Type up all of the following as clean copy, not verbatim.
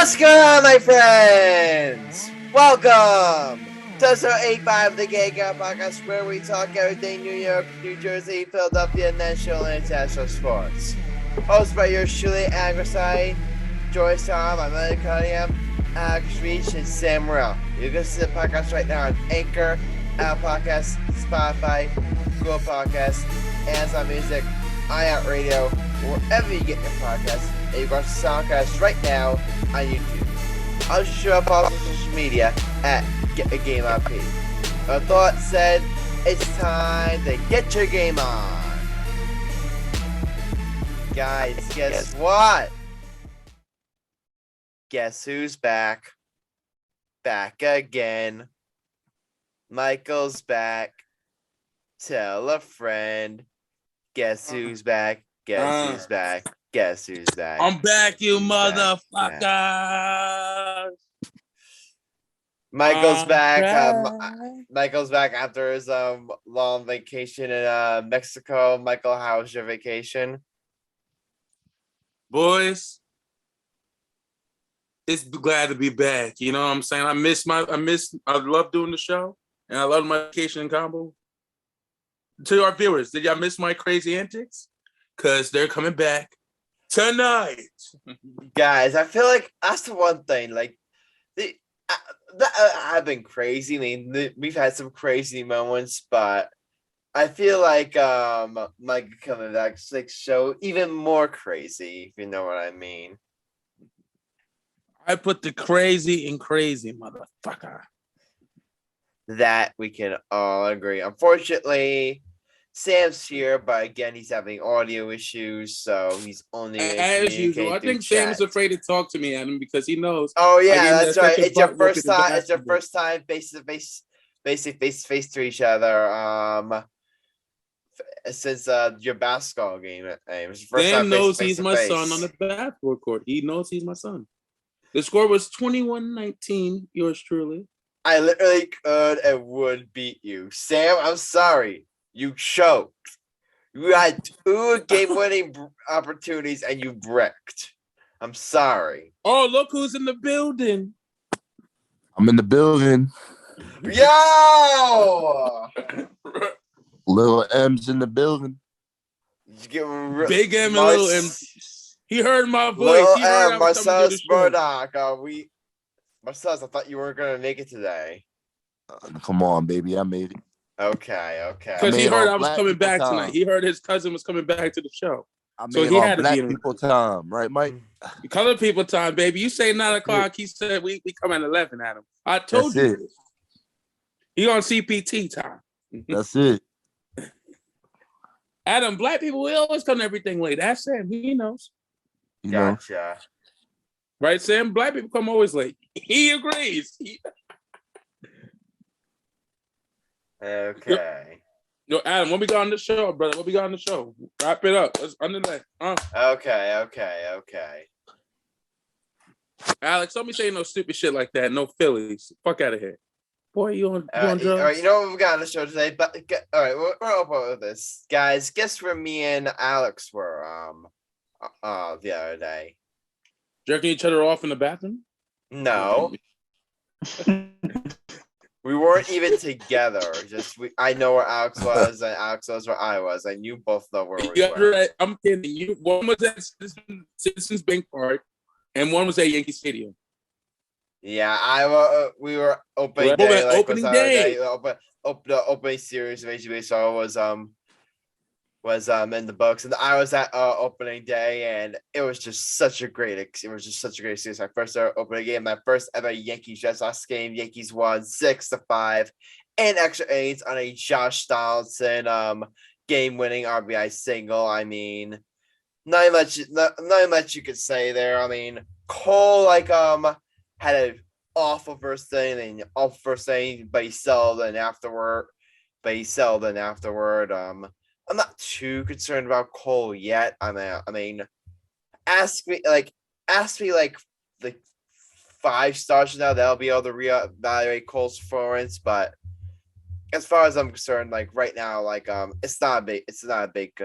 What's going on, my friends? Welcome to episode 85 of the Gay Guy Podcast, where we talk everything New York, New Jersey, Philadelphia, national and international sports. Hosted by yours truly, Grassani, Joyce Tom, I'm Murdock, Cunningham, Alex Reich, and Sam Morell. You can listen to the podcast right now on Anchor, Apple Podcasts, Spotify, Google Podcasts, Amazon Music, iHeartRadio, wherever you get your podcasts. And you can watch the Soundcast right now on YouTube. I'll just show up on social media at Get a Game On P. With that said, it's time to get your game on. Guys, guess what? Guess who's back? Back again. Michael's back. Tell a friend. Guess who's back? Guess who's back? Guess who's back? I'm back, you motherfuckers. Michael's back. Michael's back after his long vacation in Mexico. Michael, how was your vacation? Boys, it's glad to be back. You know what I'm saying? I love doing the show, and I love my vacation combo. To our viewers, did y'all miss my crazy antics? Because they're coming back tonight. Guys, I feel like that's the one thing. Like, I've been crazy. I mean, we've had some crazy moments, but I feel like Mike coming back like show even more crazy, if you know what I mean. I put the crazy in crazy, motherfucker. That we can all agree. Unfortunately, Sam's here, but again, he's having audio issues, so he's only as usual. I think Sam is afraid to talk to me, Adam, because he knows. Oh yeah, that's right. It's your first time. It's your first time face to face, basically face to face to each other. Since your basketball game. Sam knows he's my son on the basketball court. He knows he's my son. The score was 21-19. Yours truly. I literally could and would beat you, Sam. I'm sorry. You choked. You had 2 game-winning opportunities and you bricked. I'm sorry. Oh, look who's in the building. I'm in the building. Yo! Little M's in the building. Big M and Little M. He heard my voice. Little he heard M, Marcellus, Murdock. Marcellus, I thought you weren't going to make it today. Come on, baby. I made it. Okay. Because he heard I was coming back tonight. He heard his cousin was coming back to the show. So he had to be in people time, right, Mike? Color people time, baby. You say 9 o'clock. He said we come at 11, Adam. I told you this. He on CPT time. That's it. Adam, black people, we always come to everything late. That's Sam. He knows. Gotcha. Right, Sam? Black people come always late. He agrees. Okay. Yo, Adam, what we got on the show, brother? What we got on the show? Wrap it up. Let's under that. Okay. Alex, don't be saying no stupid shit like that. No Phillies. Fuck out of here. Boy, you on drugs? All right, you know what we got on the show today? But all right, we're open with this, guys. Guess where me and Alex were the other day? Jerking each other off in the bathroom? No. We weren't even together. I know where Alex was, and Alex knows where I was, and you both know where we were. I'm kidding you. One was at Citizens Bank Park, and one was at Yankee Stadium. Yeah, we were opening day. Opening day. The opening series of Major Baseball was in the books, and I was at opening day, and it was just such a great experience. My first ever opening game, my first ever Yankees Red Sox game. Yankees won 6-5 in extra innings on a Josh Donaldson game-winning RBI single. I mean, not much you could say there. I mean, Cole had an awful first inning, but he settled in afterward. I'm not too concerned about Cole yet. I mean, ask me like 5 stars now. That'll be able to reevaluate Cole's performance. But as far as I'm concerned, like right now, it's not a big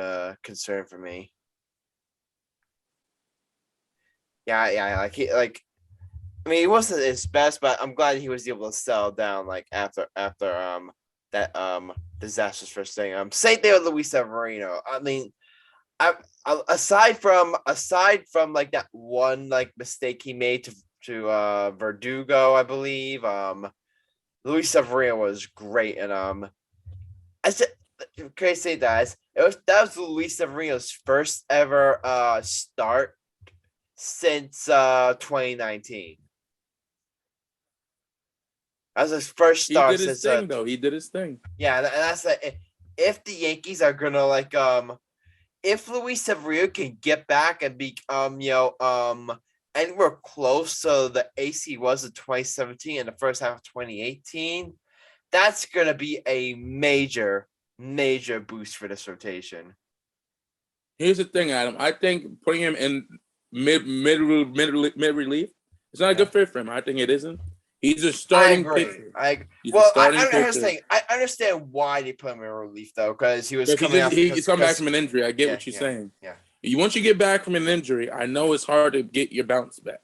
concern for me. Yeah. I mean, he wasn't his best, but I'm glad he was able to settle down like after that disastrous first thing. Same thing with Luis Severino. I mean, aside from like that one like mistake he made to Verdugo, I believe. Luis Severino was great, and I said, can I say that that was Luis Severino's first ever start since 2019. That was his first start. He did his thing, though. He did his thing. Yeah, and that's like if the Yankees are gonna like if Luis Severino can get back and be anywhere close to the AC was in 2017 and the first half of 2018, that's gonna be a major boost for this rotation. Here's the thing, Adam. I think putting him in mid relief, it's not a good fit for him. I think it isn't. He's a starting pitcher. I understand why they put him in relief though, because he's coming back from an injury. I get what you're saying. Yeah. Once you get back from an injury, I know it's hard to get your bounce back.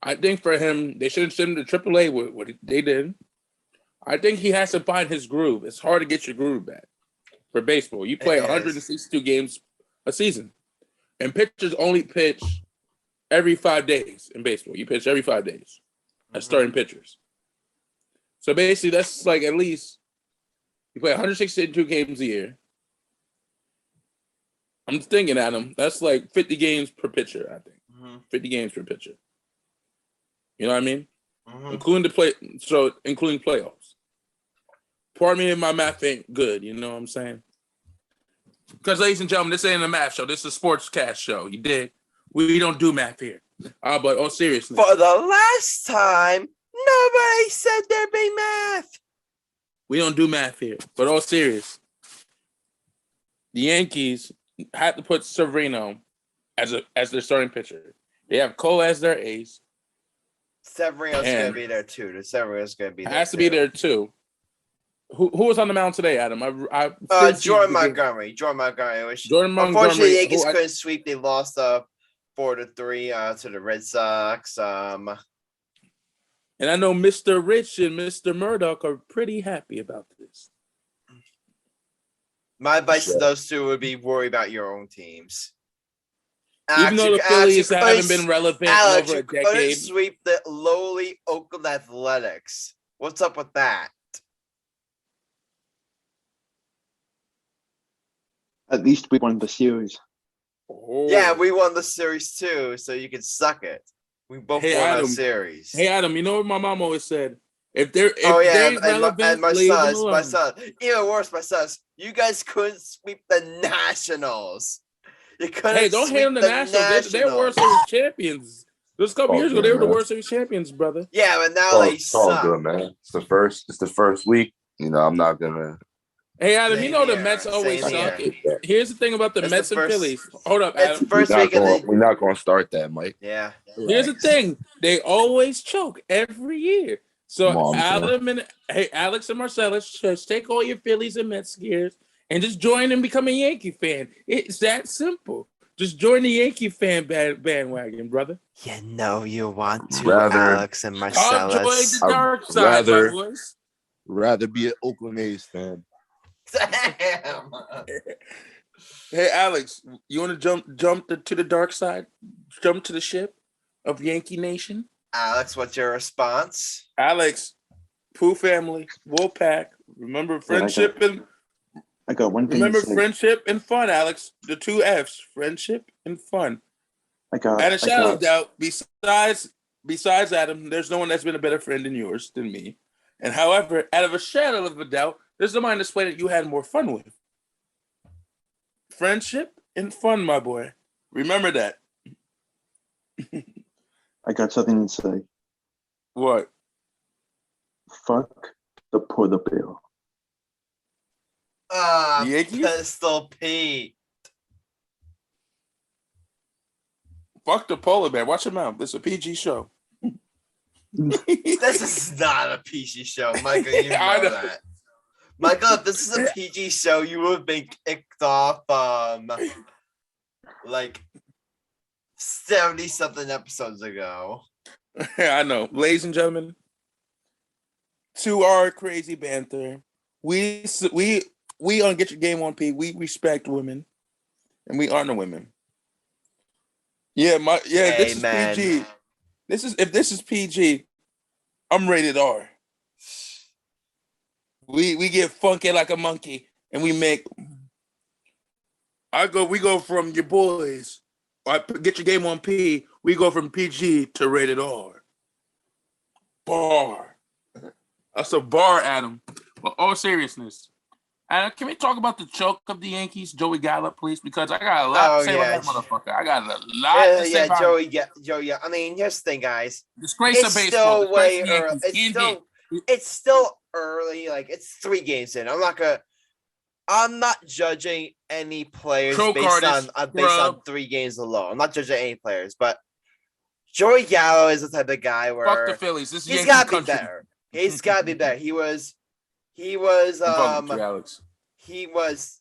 I think for him, they should have sent him to AAA with what they did. I think he has to find his groove. It's hard to get your groove back for baseball. You play 162 games a season, and pitchers only pitch every 5 days in baseball. You pitch every 5 days as starting pitchers. So basically, that's like at least you play 162 games a year. I'm thinking, Adam, that's like 50 games per pitcher, I think. 50 games per pitcher. You know what I mean? Including playoffs. Pardon me if my math ain't good, you know what I'm saying? Because, ladies and gentlemen, this ain't a math show. This is a sports cast show. You dig? We don't do math here. But all seriously. For the last time, nobody said there'd be math. We don't do math here. But all serious. The Yankees have to put Severino as their starting pitcher. They have Cole as their ace. Severino's going to be there too. Severino's going to be there. Has to be there too. Who was on the mound today, Adam? Jordan Montgomery. Unfortunately, the Yankees couldn't sweep. They lost 4-3 to the Red Sox. And I know Mr. Rich and Mr. Murdock are pretty happy about this. My advice to those two would be worry about your own teams. Even though the Phillies haven't been relevant in over a decade. Sweep the lowly Oakland Athletics. What's up with that? At least we won the series. Oh. Yeah, we won the series too, so you can suck it. We both won the series. Hey, Adam, you know what my mom always said? My son. Even worse, my sons. You guys couldn't sweep the Nationals. You couldn't. Hey, don't hate on the Nationals. They're World Series champions. Just a couple years ago, they were the World Series champions, brother. Yeah, but now they suck. It's all good, man. It's the first week. You know, I'm not gonna. Hey, Adam, you know the Mets always suck. Here's the thing about the Mets and Phillies. Hold up, Adam. We're not going to start that, Mike. Yeah. Here's the thing. They always choke every year. So Alex and Marcellus, just take all your Phillies and Mets gears and just join and become a Yankee fan. It's that simple. Just join the Yankee fan bandwagon, brother. You know you want to, Alex and Marcellus. I'll join the dark side, my boys. Rather be an Oakland A's fan. Damn. Hey, Alex, you want to jump to the dark side? Jump to the ship of Yankee Nation? Alex, what's your response? Alex, Pooh family, Wolfpack. Remember friendship I got one thing. Remember friendship and fun, Alex. The 2 F's, friendship and fun. And a shadow of doubt, besides Adam, there's no one that's been a better friend than yours than me. And however, out of a shadow of a doubt, there's no mind display that you had more fun with. Friendship and fun, my boy. Remember that. I got something to say. What? Fuck the Polar Bear. Pistol Pete. Fuck the Polar Bear. Watch your mouth. It's a PG show. This is not a PG show, Michael. You know that. Michael, if this is a PG show, you would have been kicked off like 70-something episodes ago. I know. Ladies and gentlemen, to our crazy banter, we on Get Your Game on P, we respect women and we honor women. Yeah, this is Amen. PG. If this is PG, I'm rated R. We get funky like a monkey and we go from your boys. Get Your Game on P, we go from PG to rated R. Bar. That's a bar, Adam. But all seriousness, Adam, can we talk about the choke of the Yankees, Joey Gallup, please? Because I got a lot to say about that motherfucker. I got a lot to say about Joey. Joey. I mean, here's the thing, guys. Disgrace of baseball. Still way early. Yankees. It's still early. Like, it's 3 games in. I'm not judging any players based on 3 games alone. I'm not judging any players, but Joey Gallo is the type of guy where fuck the Phillies. This is he's Yankee got to be country. better. He's got to be better. He was Alex. he was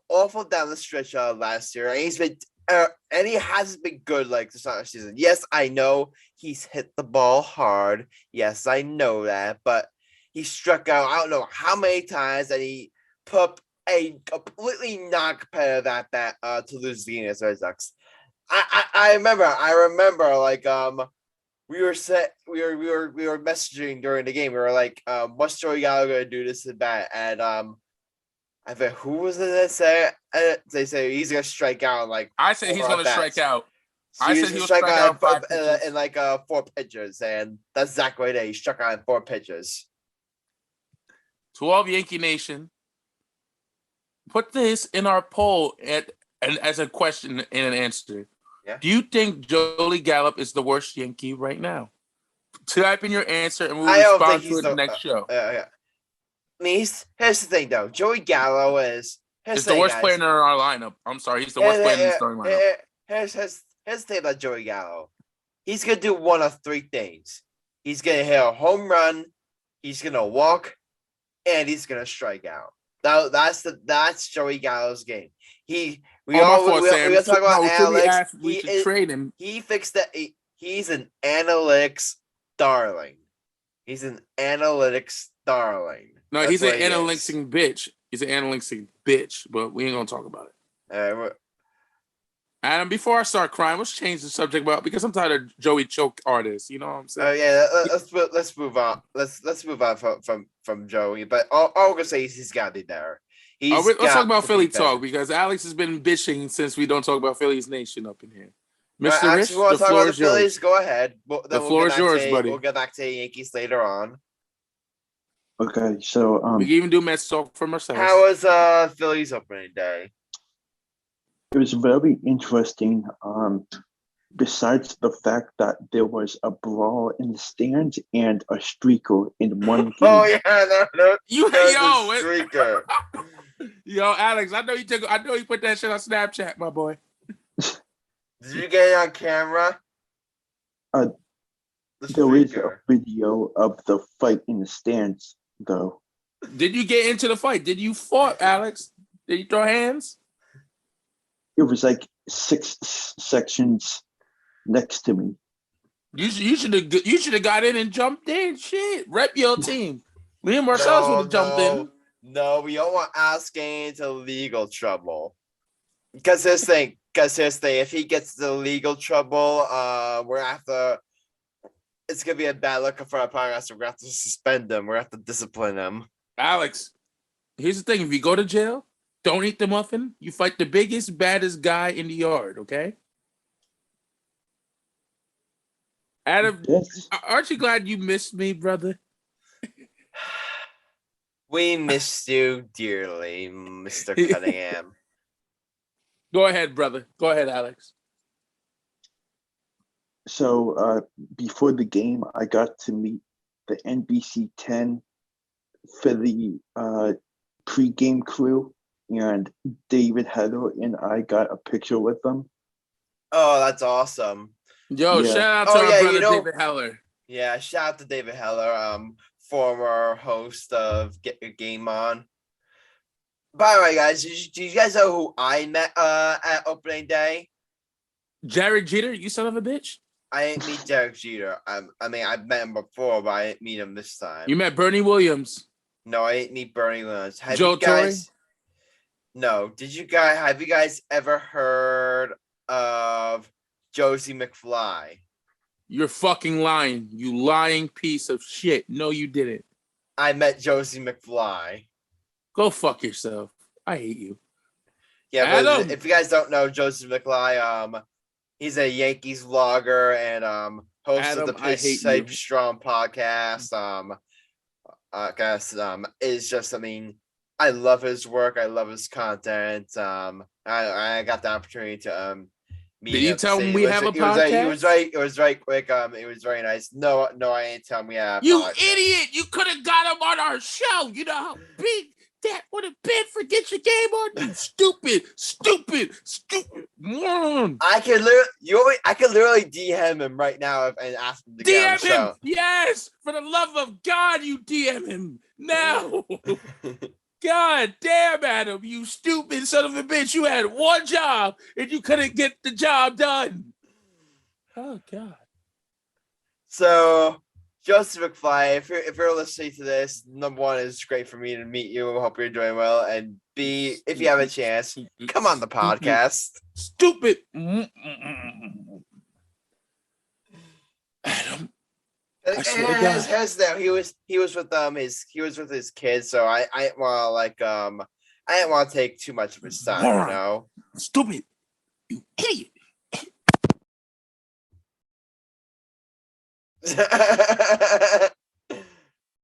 awful down the stretch last year, and he's been and he hasn't been good like this entire season. Yes, I know he's hit the ball hard. Yes, I know that, but he struck out I don't know how many times, and he put up a completely non-competitive at bat to lose the game against the Red Sox. I remember like we were messaging during the game. We were like, what's Joey Gallo gonna do this at bat? And I think who was it that said they say he's gonna strike out like I said he's gonna strike out. So I said he was strike out in like 4 pitches, and that's exactly what he did. He struck out in 4 pitches. To all of Yankee Nation, put this in our poll as a question and an answer. Yeah. Do you think Joey Gallup is the worst Yankee right now? Type in your answer and we'll respond to it the next show. Yeah. I mean, here's the thing, though. Joey Gallo is the worst player in our lineup. I'm sorry, he's the worst player in the starting lineup. Here's the thing about Joey Gallo. He's gonna do one of 3 things. He's gonna hit a home run, he's gonna walk, and he's gonna strike out. That's Joey Gallo's game. We talk about Alex. He fixed that. He's an analytics darling. He's an analytics darling. No, he's an analytics bitch. He's an analytics bitch, but we ain't gonna talk about it. Adam, before I start crying, let's change the subject about because I'm tired of Joey choke artists. You know what I'm saying? Let's move on. Let's move on from Joey. But all I'm gonna say is he's got to be better. Let's talk about Philly talk because Alex has been bitching since we don't talk about Phillies Nation up in here. Mr. Rich, the floor is yours. Go ahead. The floor is yours, buddy. We'll get back to the Yankees later on. Okay, so we can even do Mets talk for Marcellus. How was Phillies opening day? It was very interesting. Besides the fact that there was a brawl in the stands and a streaker in one game. Oh yeah, no, streaker. Yo, Alex, I know you put that shit on Snapchat, my boy. Did you get it on camera? There is a video of the fight in the stands, though. Did you get into the fight? Did you fight, Alex? Did you throw hands? It was like 6 sections next to me. You should have got in and jumped in. Shit, rep your team. Me and Marcellus would have jumped in. No, we don't want us getting into legal trouble. Because here's the thing. If he gets into legal trouble, it's gonna be a bad look for our podcast. We're gonna have to suspend him. We're gonna have to discipline him. Alex, here's the thing: if you go to jail, don't eat the muffin. You fight the biggest, baddest guy in the yard. Okay. Adam, yes. Aren't you glad you missed me, brother? We missed you dearly, Mr. Cunningham. Go ahead, brother. Go ahead, Alex. So before the game, I got to meet the NBC 10 Philly pregame crew, and David Heller and I got a picture with them. Oh, that's awesome. Yo, shout out to our brother David Heller. Yeah, shout out to David Heller, former host of Get Your Game On. By the way, guys, do you guys know who I met at opening day? Jared Jeter, you son of a bitch. I didn't meet Derek Jeter. I mean, I've met him before, but I didn't meet him this time. You met Bernie Williams. No, I didn't meet Bernie Williams. Joe you guys? No. Have you guys ever heard of Josie McFly? You're fucking lying. You lying piece of shit. No, you didn't. I met Josie McFly. Go fuck yourself. I hate you. Yeah, but if you guys don't know Josie McFly, he's a Yankees vlogger and host of the Pitch Safe Strong podcast. Is just, I mean, I love his work. I love his content. I got the opportunity to meet him. Did you tell him we have a podcast? It was very quick. It was very nice. No, I ain't tell him we have. You idiot! You could have got him on our show. You know how big that would have been for Get Your Game On. You stupid moron. I could literally DM him right now and ask him to get on the show. Yes, for the love of God, you DM him now. God damn, Adam, you stupid son of a bitch. You had one job and you couldn't get the job done. Oh, God. So, Joseph McFly, if you're listening to this, number one, it's great for me to meet you. I hope you're doing well. And B, if you have a chance, come on the podcast. Stupid. Adam. I swear to God. He was with his kids, so I didn't want to take too much of his time, you know. Stupid, you idiot.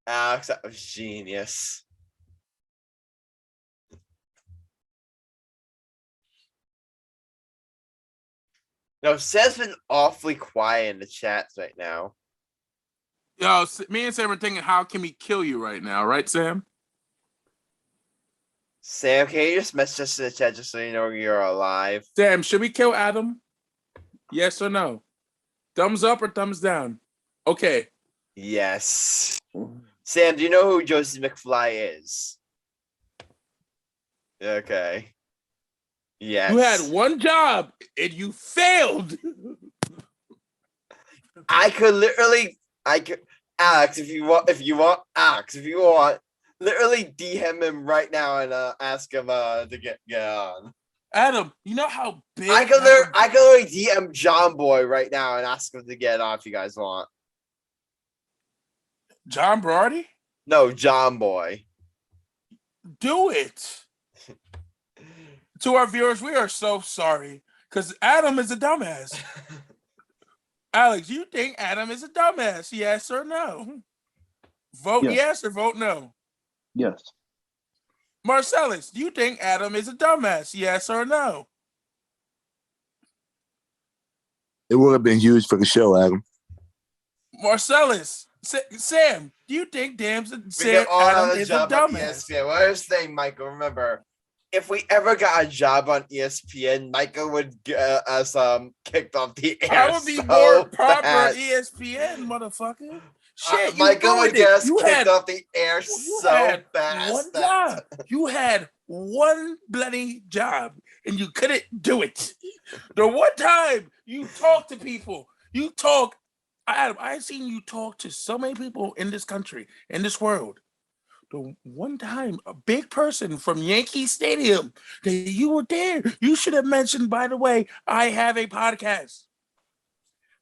Alex, that was genius. No, Sam's been awfully quiet in the chats right now. Yo, me and Sam are thinking, how can we kill you right now, right, Sam? Sam, can you just message us in the chat just so you know you're alive? Sam, should we kill Adam? Yes or no? Thumbs up or thumbs down? Okay. Yes. Sam, do you know who Josie McFly is? Okay. Yes. You had one job and you failed. Alex, if you want, literally DM him right now and ask him to get on. Adam, you know how big I could literally DM John Boy right now and ask him to get on if you guys want. John Brody? No, John Boy. Do it. To our viewers, we are so sorry because Adam is a dumbass. Alex, you think Adam is a dumbass? Yes or no? Vote yes or vote no? Yes. Marcellus, do you think Adam is a dumbass? Yes or no? It would have been huge for the show, Adam. Marcellus, Sam, do you think Adam is a dumbass? Yeah, what I was saying, Michael, remember, if we ever got a job on ESPN, Michael would get us kicked off the air. I would be more proper at ESPN, motherfucker. Shit, Michael would get us kicked off the air so fast. One job. You had one bloody job and you couldn't do it. The one time you talk to people, Adam, I've seen you talk to so many people in this country, in this world. The one time a big person from Yankee Stadium that you were there, you should have mentioned, by the way, I have a podcast.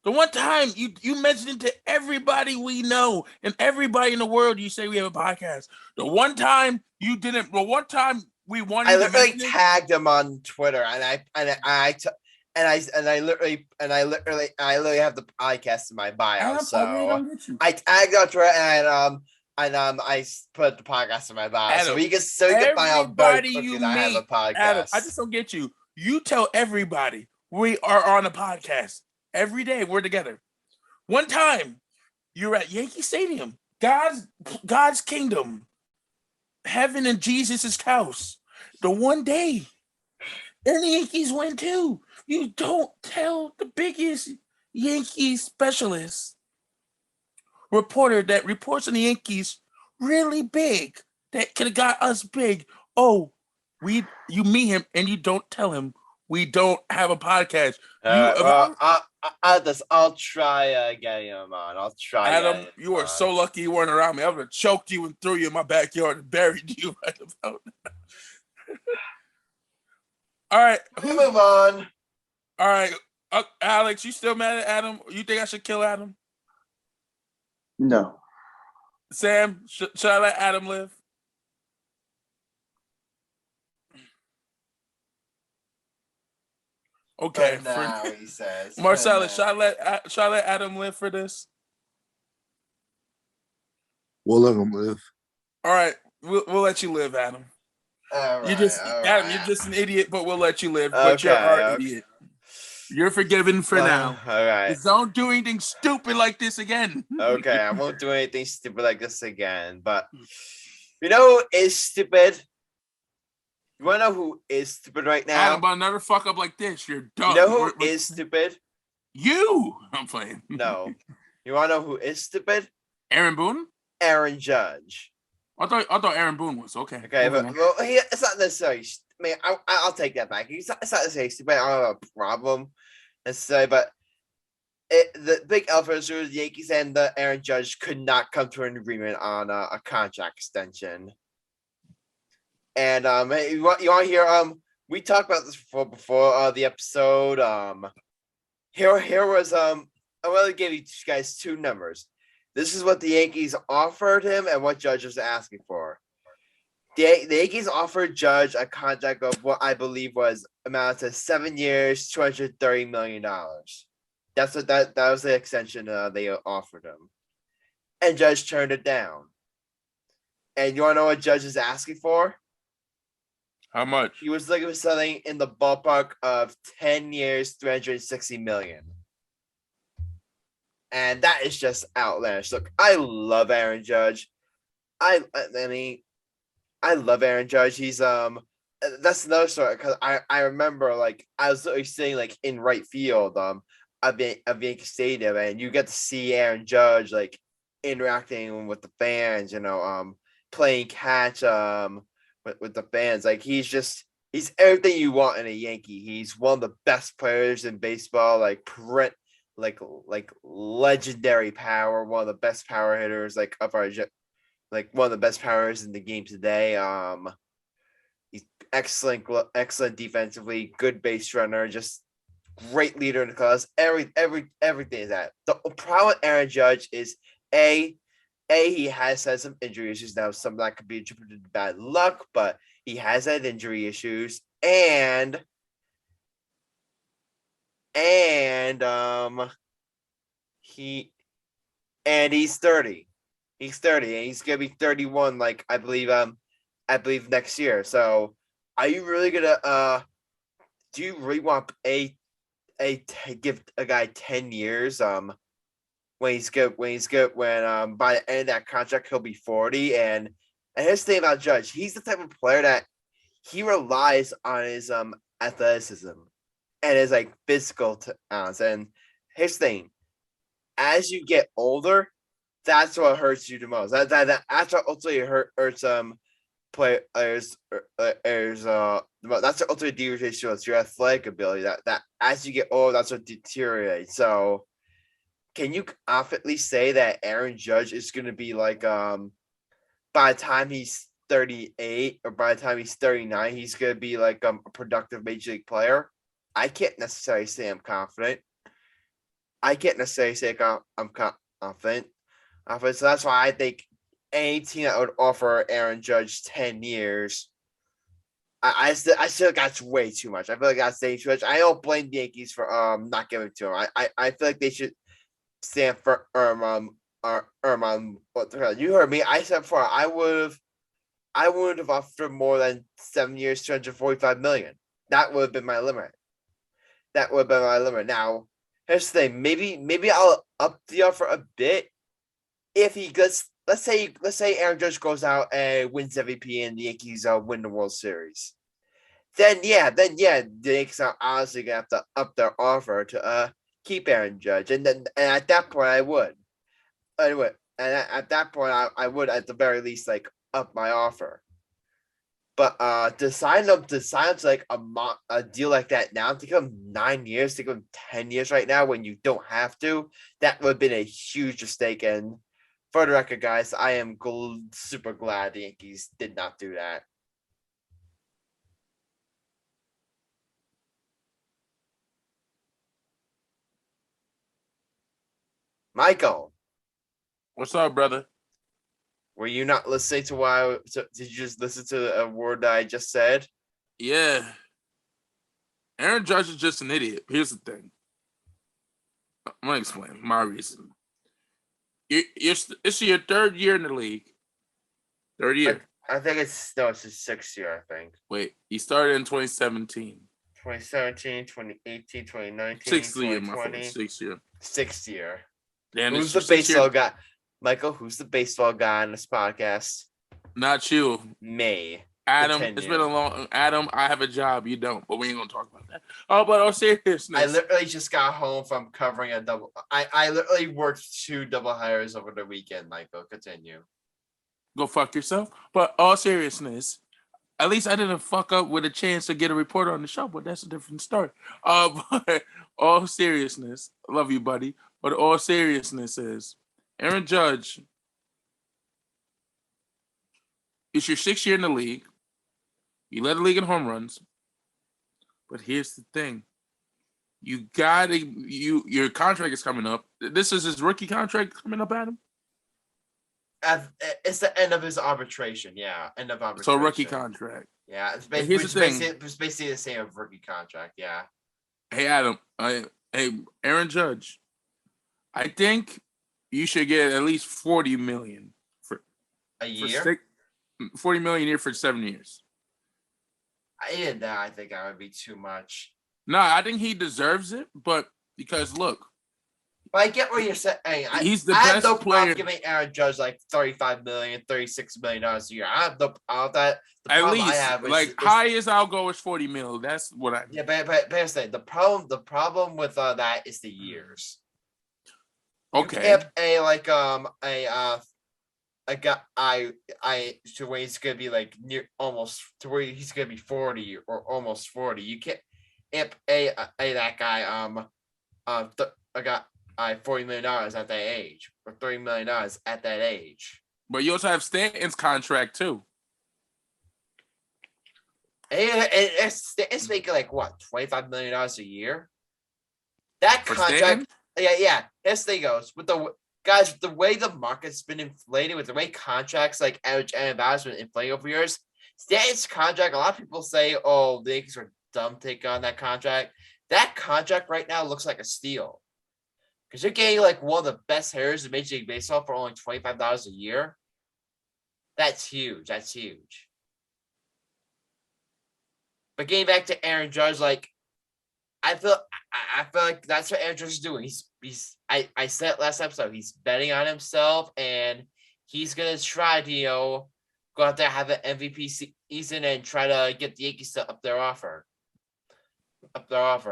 The one time you mentioned it to everybody we know and everybody in the world, you say we have a podcast. The one time you didn't, the one time we wanted, I literally tagged him on Twitter, and I literally have the podcast in my bio. So I tagged on Twitter and I put the podcast in my bio. Adam, so you can find out very quickly that I have a podcast. Adam, I just don't get you. You tell everybody we are on a podcast. Every day we're together. One time you're at Yankee Stadium, God's kingdom, heaven and Jesus' house. The one day, and the Yankees win too. You don't tell the biggest Yankees specialist reporter that reports on the Yankees really big that could have got us big. Oh, you meet him and you don't tell him We don't have a podcast. I'll try getting him on. I'll try. Adam, you are so lucky you weren't around me. I would have choked you and threw you in my backyard and buried you right about now. All right. Move on. All right. Alex, you still mad at Adam? You think I should kill Adam? No. Sam, should I let Adam live? Okay. For now, he says. Marcellus, should I let Adam live for this? We'll let him live. All right. We'll let you live, Adam. All right, Adam, you're just an idiot, but we'll let you live. But you're our idiot. You're forgiven for now. All right. Just don't do anything stupid like this again. Okay, I won't do anything stupid like this again. But you know who is stupid? You want to know who is stupid right now? Adam, I'll never fuck up like this. You're dumb. You know who is stupid? You. I'm playing. No. You want to know who is stupid? Aaron Boone? Aaron Judge. I thought Aaron Boone was okay. Okay, but it's not necessarily. I mean, I'll take that back. It's not necessarily stupid. I don't have a problem necessarily, but the big elephant was the Yankees and the Aaron Judge could not come to an agreement on a contract extension. And you want to hear we talked about this before the episode. Here was I want to give you guys two numbers. This is what the Yankees offered him and what Judge was asking for. The Yankees offered Judge a contract of what I believe was amounted to 7 years, $230 million. That's what that was the extension they offered him. And Judge turned it down. And you want to know what Judge is asking for? How much? He was looking for something in the ballpark of 10 years, $360 million. And that is just outlandish. Look, I love Aaron Judge. I mean, I love Aaron Judge. He's that's another story because I remember like I was literally sitting like in right field of Yankee Stadium, and you get to see Aaron Judge like interacting with the fans, playing catch with the fans. Like he's everything you want in a Yankee. He's one of the best players in baseball, like legendary power, one of the best power hitters of our one of the best powers in the game today. He's excellent defensively, good base runner, just great leader in the class. Everything is that. The problem with Aaron Judge is he has had some injury issues. Now some of that could be attributed to bad luck, but he has had injury issues and he's 30. He's 30 and he's gonna be 31, I believe next year. So are you really gonna do you really want give a guy 10 years when he's good when by the end of that contract he'll be 40? And here's the thing about Judge, he's the type of player that he relies on his athleticism and his physical talents. And here's the thing, as you get older, that's what hurts you the most. That's what ultimately hurts players. That's what ultimately deteriorates your athletic ability. That as you get older, that's what deteriorates. So, can you confidently say that Aaron Judge is going to be by the time he's 38 or by the time he's 39, he's going to be a productive major league player? I can't necessarily say I'm confident. I can't necessarily say I'm confident. So that's why I think any team that would offer Aaron Judge 10 years, I still think that's way too much. I feel like that's saying too much. I don't blame the Yankees for not giving it to him. I feel like they should stand for what the hell? You heard me. I said before I would have offered more than 7 years, $245 million. That would have been my limit. Now, here's the thing. Maybe I'll up the offer a bit if he gets. Let's say Aaron Judge goes out and wins MVP and the Yankees win the World Series. Then the Yankees are honestly gonna have to up their offer to keep Aaron Judge, and at that point I would. Anyway, and at that point I would at the very least up my offer. But to sign up to like a deal like that now, to give him 9 years, to give him 10 years right now when you don't have to, that would have been a huge mistake. And for the record, guys, I am super glad the Yankees did not do that. Michael, What's up, brother? were you not listening to did you just listen to a word that I just said? Yeah. Aaron Judge is just an idiot. Here's the thing. I'm going to explain my reason. It's your third year in the league. Third year. I think it's his 6th year, I think. Wait, he started in 2017. 2017, 2018, 2019, Sixth year, my 2020. friend. 6th year. 6th year. Damn, Who's the baseball guy? Michael, who's the baseball guy on this podcast? Not you. Me. Adam, Continue. it's been a long... Adam, I have a job. You don't. But we ain't going to talk about that. Oh, but on seriousness. I literally just got home from covering a double... I literally worked 2 double hires over the weekend, Michael. Continue. Go fuck yourself. But all seriousness, at least I didn't fuck up with a chance to get a reporter on the show, but that's a different story. But all seriousness, I love you, buddy. But all seriousness is, Aaron Judge, it's your 6th year in the league. You led the league in home runs. But here's the thing. Your contract is coming up. This is his rookie contract coming up, Adam? It's the end of his arbitration. Yeah, end of arbitration. So rookie contract. Yeah, it's basically the same as rookie contract. Yeah. Hey, Adam. Hey, Aaron Judge. I think you should get at least $40 million for a year. $40 million a year for 7 years. Even that, I think that would be too much. No, I think he deserves it, but because look, but I get what you're saying. He's the best no player. Giving Aaron Judge like $35 million, $36 million a year. I have no problem with that. The at problem least, I have is, highest I'll go is $40 million. That's what I. Yeah, but here's the thing. The problem with that is the years. Okay. A guy to where he's gonna be like near almost to where he's gonna be 40 or almost 40. You can't that guy $40 million at that age or $30 million at that age. But you also have Stanton's contract too. It's making like what, $25 million a year. That For contract, Stanton? yeah. This thing goes with the guys. The way the market's been inflated, with the way contracts like average and has been inflated over years. Stanton's contract. A lot of people say, "Oh, the Yankees are dumb to take on that contract." That contract right now looks like a steal because you're getting like one of the best hitters in Major League Baseball for only $25 a year. That's huge. That's huge. But getting back to Aaron Judge, like I feel like that's what Aaron Judge is doing. I said it last episode. He's betting on himself, and he's gonna try to go out there, have an MVP season, and try to get the Yankees to up their offer.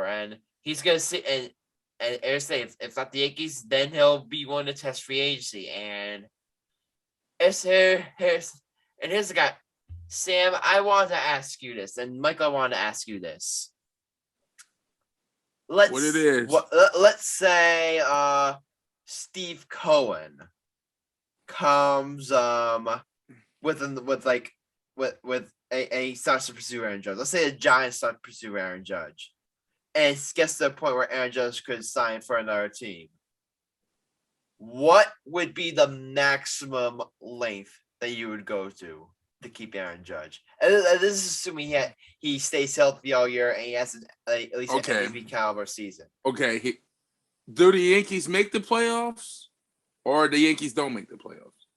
And he's gonna see and if it's not the Yankees, then he'll be one to test free agency. And here's the guy. Sam, I wanted to ask you this, and Michael, I wanted to ask you this. Let's say Steve Cohen comes with a starts to pursue Aaron Judge. Let's say the Giants start to pursue Aaron Judge, and it gets to the point where Aaron Judge could sign for another team. What would be the maximum length that you would go to keep Aaron Judge? And this is assuming he stays healthy all year and he has at least an MVP caliber season. Okay. Do the Yankees make the playoffs, or the Yankees don't make the playoffs?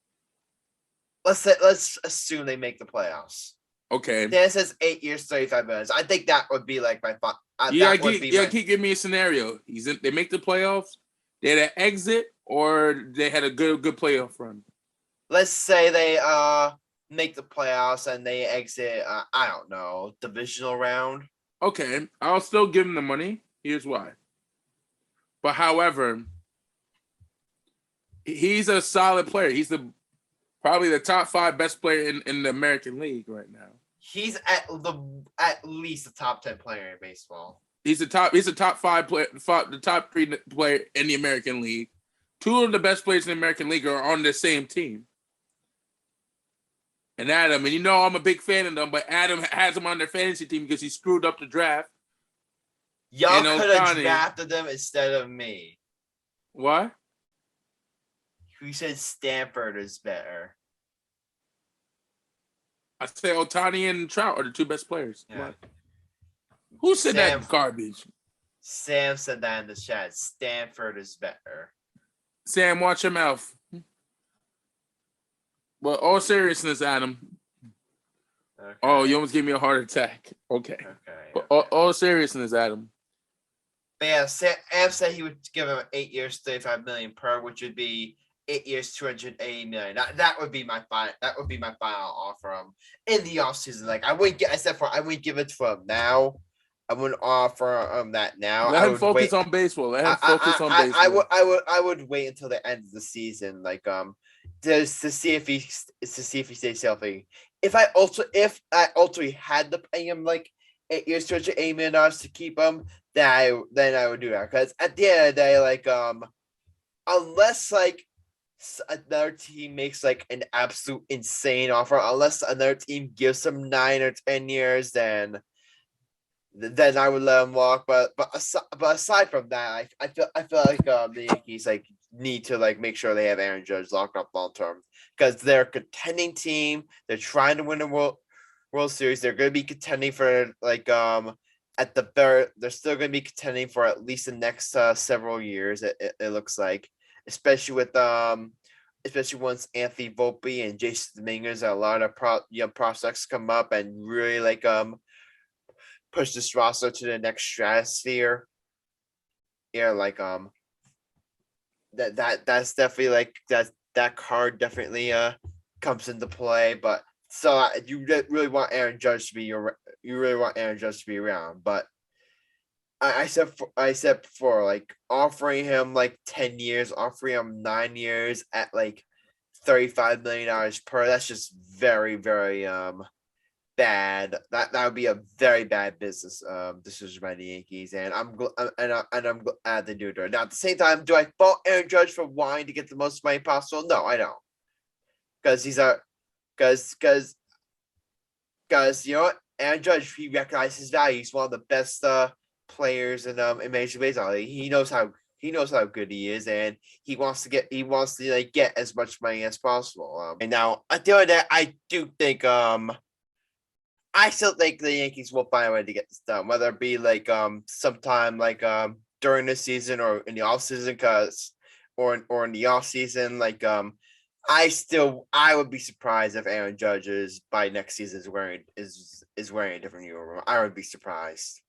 Let's assume they make the playoffs. Okay. Then it says 8 years, 35 minutes. I think that would be like my fun. Give me a scenario. They make the playoffs, they had an exit, or they had a good playoff run. Let's say they make the playoffs and they exit, I don't know, divisional round. Okay, I'll still give him the money. Here's why. But however, he's a solid player. He's probably the top 5 best player in the American League right now. He's at least a top 10 player in baseball. He's a top 5 player, the top 3 player in the American League. 2 of the best players in the American League are on the same team. And Adam, and I'm a big fan of them, but Adam has him on their fantasy team because he screwed up the draft. Y'all could have drafted them instead of me. What? Who said Stanford is better? I say Ohtani and Trout are the 2 best players. Yeah. Who said that garbage? Sam said that in the chat. Stanford is better. Sam, watch your mouth. Well, all seriousness, Adam. Okay. Oh, you almost gave me a heart attack. Okay. Okay. All seriousness, Adam. But yeah, Sam said he would give him 8 years, $35 million per, which would be 8 years, $280 million. That would be my final. That would be my final offer in the offseason. Like I wouldn't give it to him now. I wouldn't offer him that now. Let him focus on baseball. I would wait until the end of the season, like to see if he stays healthy. If I ultimately had to pay him like 8 years, $280 million to keep him, then I would do that. Because at the end of the day, like unless like another team makes like an absolute insane offer, unless another team gives him 9 or 10 years, then I would let him walk. But aside from that, I feel like the Yankees like need to like make sure they have Aaron Judge locked up long term because they're a contending team. They're trying to win a World Series. They're going to be contending for like at the they're still going to be contending for at least the next several years. It looks like, especially once Anthony Volpe and Jason Dominguez, a lot of young prospects come up and really like push this roster to the next stratosphere. Yeah, like that's definitely like that card definitely comes into play. But so you really want Aaron Judge to be around. But I said before, like offering him like 10 years, offering him 9 years at like $35 million per. That's just very, very bad. That would be a very bad business decision by the Yankees, and I'm glad they do it. Now at the same time, do I fault Aaron Judge for wanting to get the most money possible? No, I don't, because what, Aaron Judge, he recognizes his value. He's one of the best players in Major League Baseball. He knows how good he is, and he wants to like get as much money as possible. And now at the end of that, I do think I still think the Yankees will find a way to get this done, whether it be like sometime like during the season or in the off season, or in the off season. Like I would be surprised if Aaron Judge by next season is wearing a different uniform. I would be surprised.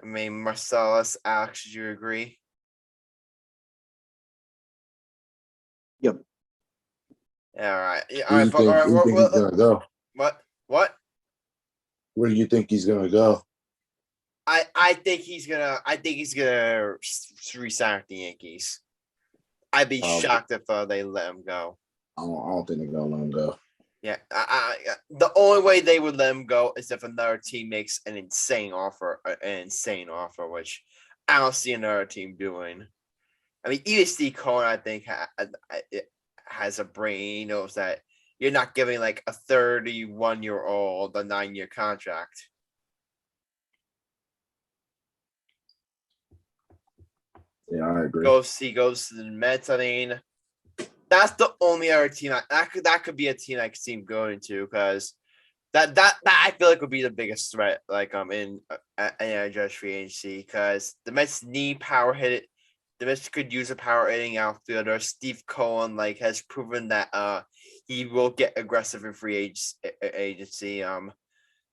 I mean, Marcellus, Alex, did you agree? Yep. All right. Where do you think he's gonna go? What? Where do you think he's gonna go? I think he's gonna resign with the Yankees. I'd be shocked if they let him go. I don't think they're gonna let him go. Yeah, the only way they would let him go is if another team makes an insane offer, which I don't see another team doing. I mean, even Steve Cohen, I think, has a brain. He knows that you're not giving like a 31-year-old a 9-year contract. Yeah, I agree. He goes to the Mets. I mean, that's the only other team that could be a team I could see him going to, because that I feel like would be the biggest threat, like in Judge free agency, because the Mets need power hit. The Mets could use a power hitting outfielder. Steve Cohen has proven that he will get aggressive in free agency.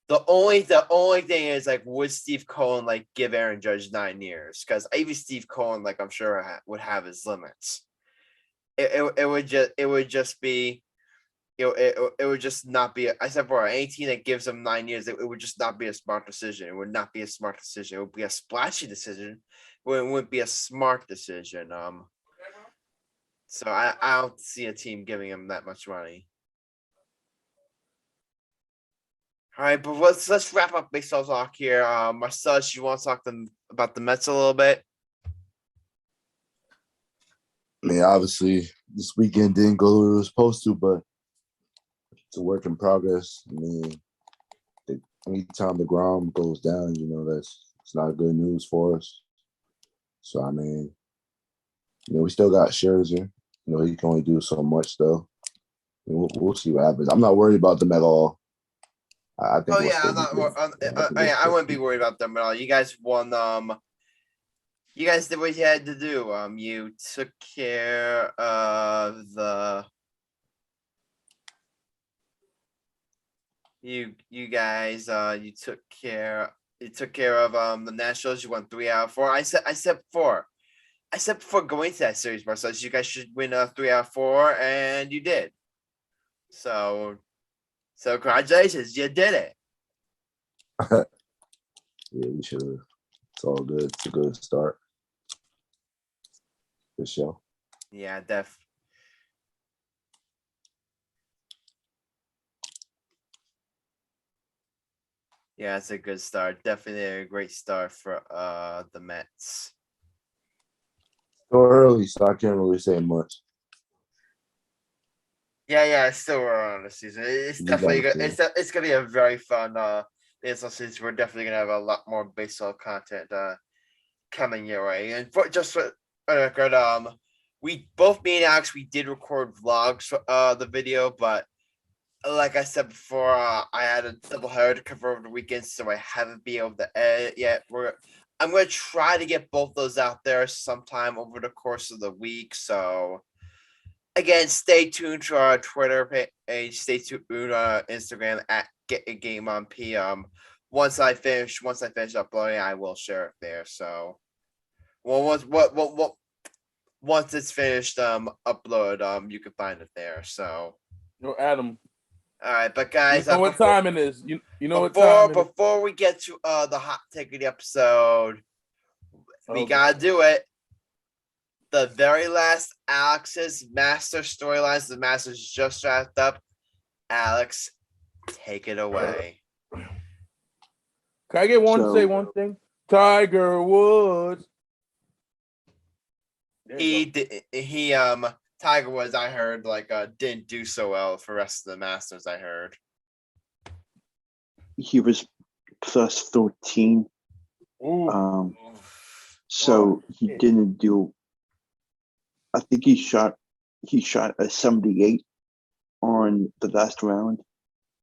The only thing is, would Steve Cohen give Aaron Judge 9 years? Because even Steve Cohen, I'm sure would have his limits. It would just not be. I said for any team that gives him 9 years, it would just not be a smart decision. It would not be a smart decision. It would be a splashy decision. It wouldn't be a smart decision. So I don't see a team giving him that much money. All right, but let's wrap up baseball talk here. Marcellus, you want to talk about the Mets a little bit? I mean, obviously, this weekend didn't go the way it was supposed to, but it's a work in progress. I mean, anytime the ground goes down, it's not good news for us. So, I mean, we still got Scherzer. He can only do so much, though. We'll see what happens. I'm not worried about them at all. I think. Oh yeah, I'm not. I wouldn't be worried about them at all. You guys won. You guys did what you had to do. You took care of the. You guys. You took care of the Nationals. You won 3 out of 4. I said 4. I said before going to that series, Marcellus, you guys should win 3 out of 4, and you did. So congratulations, you did it. Yeah, we should have. It's all good. It's a good start. Good show. Yeah, Yeah, it's a good start. Definitely a great start for the Mets. Still early, so I can't really say much. Yeah, it's still early on the season. It's definitely good. It's gonna be a very fun baseball season. We're definitely gonna have a lot more baseball content coming your way. And for record, we both me and Alex, we did record vlogs for the video, but like I said before, I had a doubleheader to cover over the weekend, so I haven't been able to edit yet. I'm gonna try to get both those out there sometime over the course of the week. So again, stay tuned to our Twitter page. Stay tuned on our Instagram at Get a Game on P. Once I finish uploading, I will share it there. So, once it's finished upload, you can find it there. So, Adam. All right, but guys, you know what time it is. You know what time it is. Before we get to the hot take of the episode, we gotta do it. The very last Alex's Master storylines. The Masters just wrapped up. Alex, take it away. Can I get say one thing? Tiger Woods. Tiger Woods, I heard, didn't do so well for the rest of the Masters, I heard. He was plus 13. So he didn't do. I think he shot a 78 on the last round.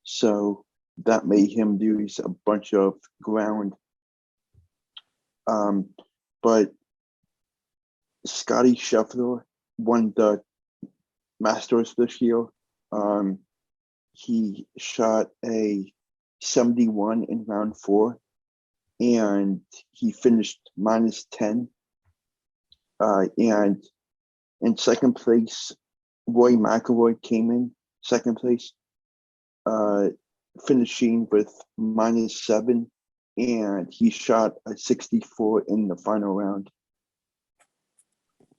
So that made him lose a bunch of ground. But Scotty Scheffler won the Masters this year. He shot a 71 in round 4, and he finished minus 10. And in second place, Roy McIlroy came in second place, finishing with minus 7, and he shot a 64 in the final round.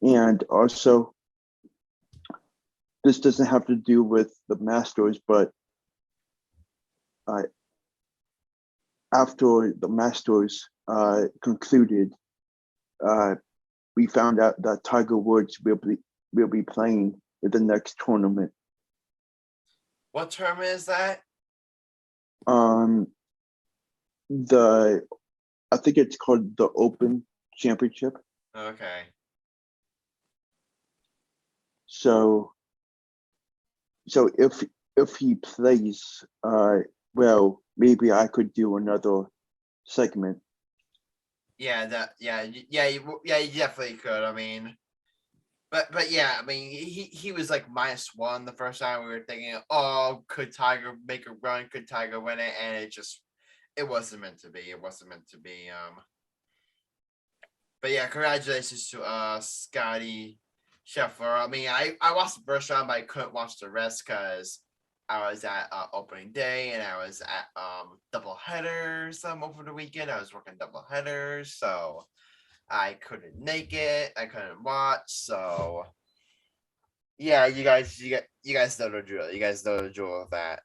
And also, this doesn't have to do with the Masters, but after the Masters concluded, we found out that Tiger Woods will be playing in the next tournament. What tournament is that? I think it's called the Open Championship. Okay. So if he plays well, maybe I could do another segment. Yeah, you definitely could. I mean, but yeah, I mean, he was like -1 the first time. We were thinking, oh, could Tiger make a run? Could Tiger win it? And it wasn't meant to be. It wasn't meant to be. But yeah, congratulations to Scotty Scheffler. I mean, I watched the first round, but I couldn't watch the rest because I was at opening day and I was at double headers over the weekend. I was working double headers, so I couldn't make it. I couldn't watch. So Yeah, you guys know the drill. You guys know the drill of that.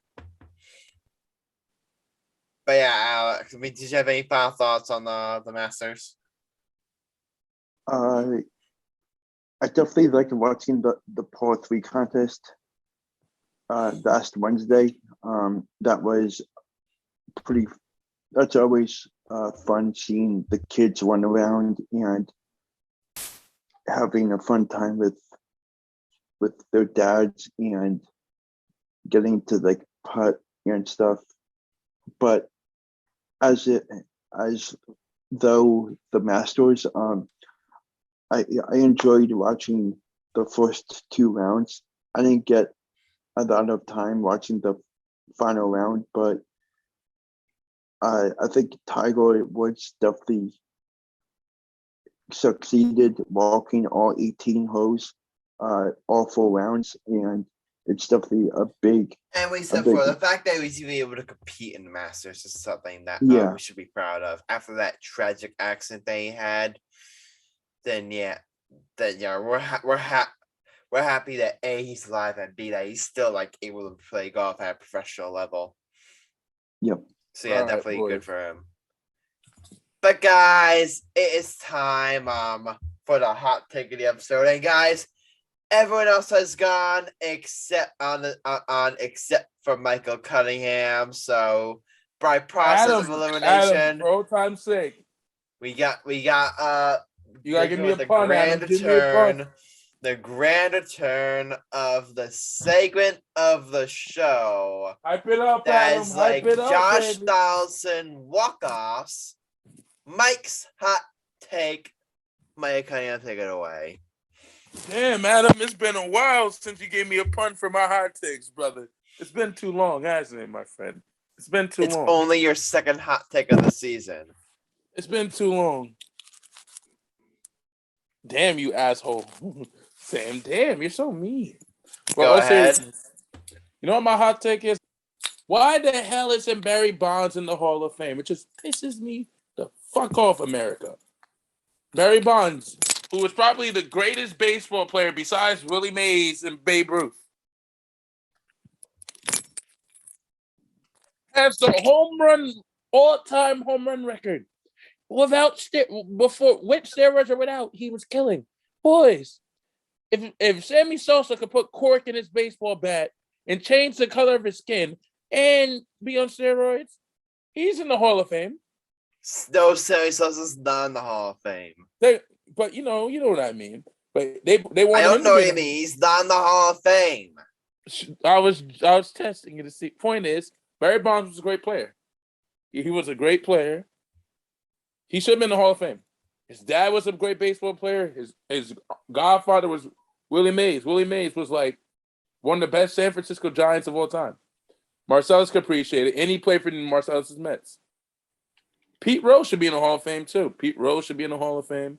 But yeah, Alex, I mean, did you have any final thoughts on the Masters? I definitely like watching the par 3 contest last Wednesday. That was pretty. That's always fun seeing the kids run around and having a fun time with their dads and getting to like putt and stuff. But as though the Masters, I enjoyed watching the first 2 rounds. I didn't get a lot of time watching the final round, but I think Tiger Woods definitely succeeded walking all 18 holes, all 4 rounds, and it's definitely a big. And we said for the fact that he was even able to compete in the Masters is something that we should be proud of. After that tragic accident that he had, then we're happy that A, he's alive, and B, that he's still like able to play golf at a professional level. Yep. So yeah, definitely good for him. But guys, it is time for the hot take of the episode. And guys, everyone else has gone except except for Michael Cunningham. So by process of elimination, for old time's sake, we got you gotta give me a the pun, grand Adam. Give me a pun. The grand return of the segment of the show. Hype it up, That's Adam. like Hype it up, Josh baby. Donaldson walk-offs. Mike's hot take. Mike, can you take it away? Damn, Adam, it's been a while since you gave me a pun for my hot takes, brother. It's been too long, hasn't it, my friend? It's been too long. It's only your second hot take of the season. It's been too long. Damn, you asshole. Sam, damn, you're so mean. Go ahead. You know what my hot take is? Why the hell isn't Barry Bonds in the Hall of Fame? It just pisses me the fuck off, America. Barry Bonds, who was probably the greatest baseball player besides Willie Mays and Babe Ruth, has the all-time home run record. With steroids or without, he was killing. Boys, if Sammy Sosa could put cork in his baseball bat and change the color of his skin and be on steroids, he's in the Hall of Fame. No, Sammy Sosa's not in the Hall of Fame. But you know what I mean. But they want. I don't know what you mean. He's not in the Hall of Fame. I was testing you to see. Point is, Barry Bonds was a great player. He was a great player. He should have been in the Hall of Fame. His dad was a great baseball player. His godfather was Willie Mays. Willie Mays was like one of the best San Francisco Giants of all time. Marcellus could appreciate it, and he played for the Marcellus Mets. Pete Rose should be in the Hall of Fame too. Pete Rose should be in the Hall of Fame.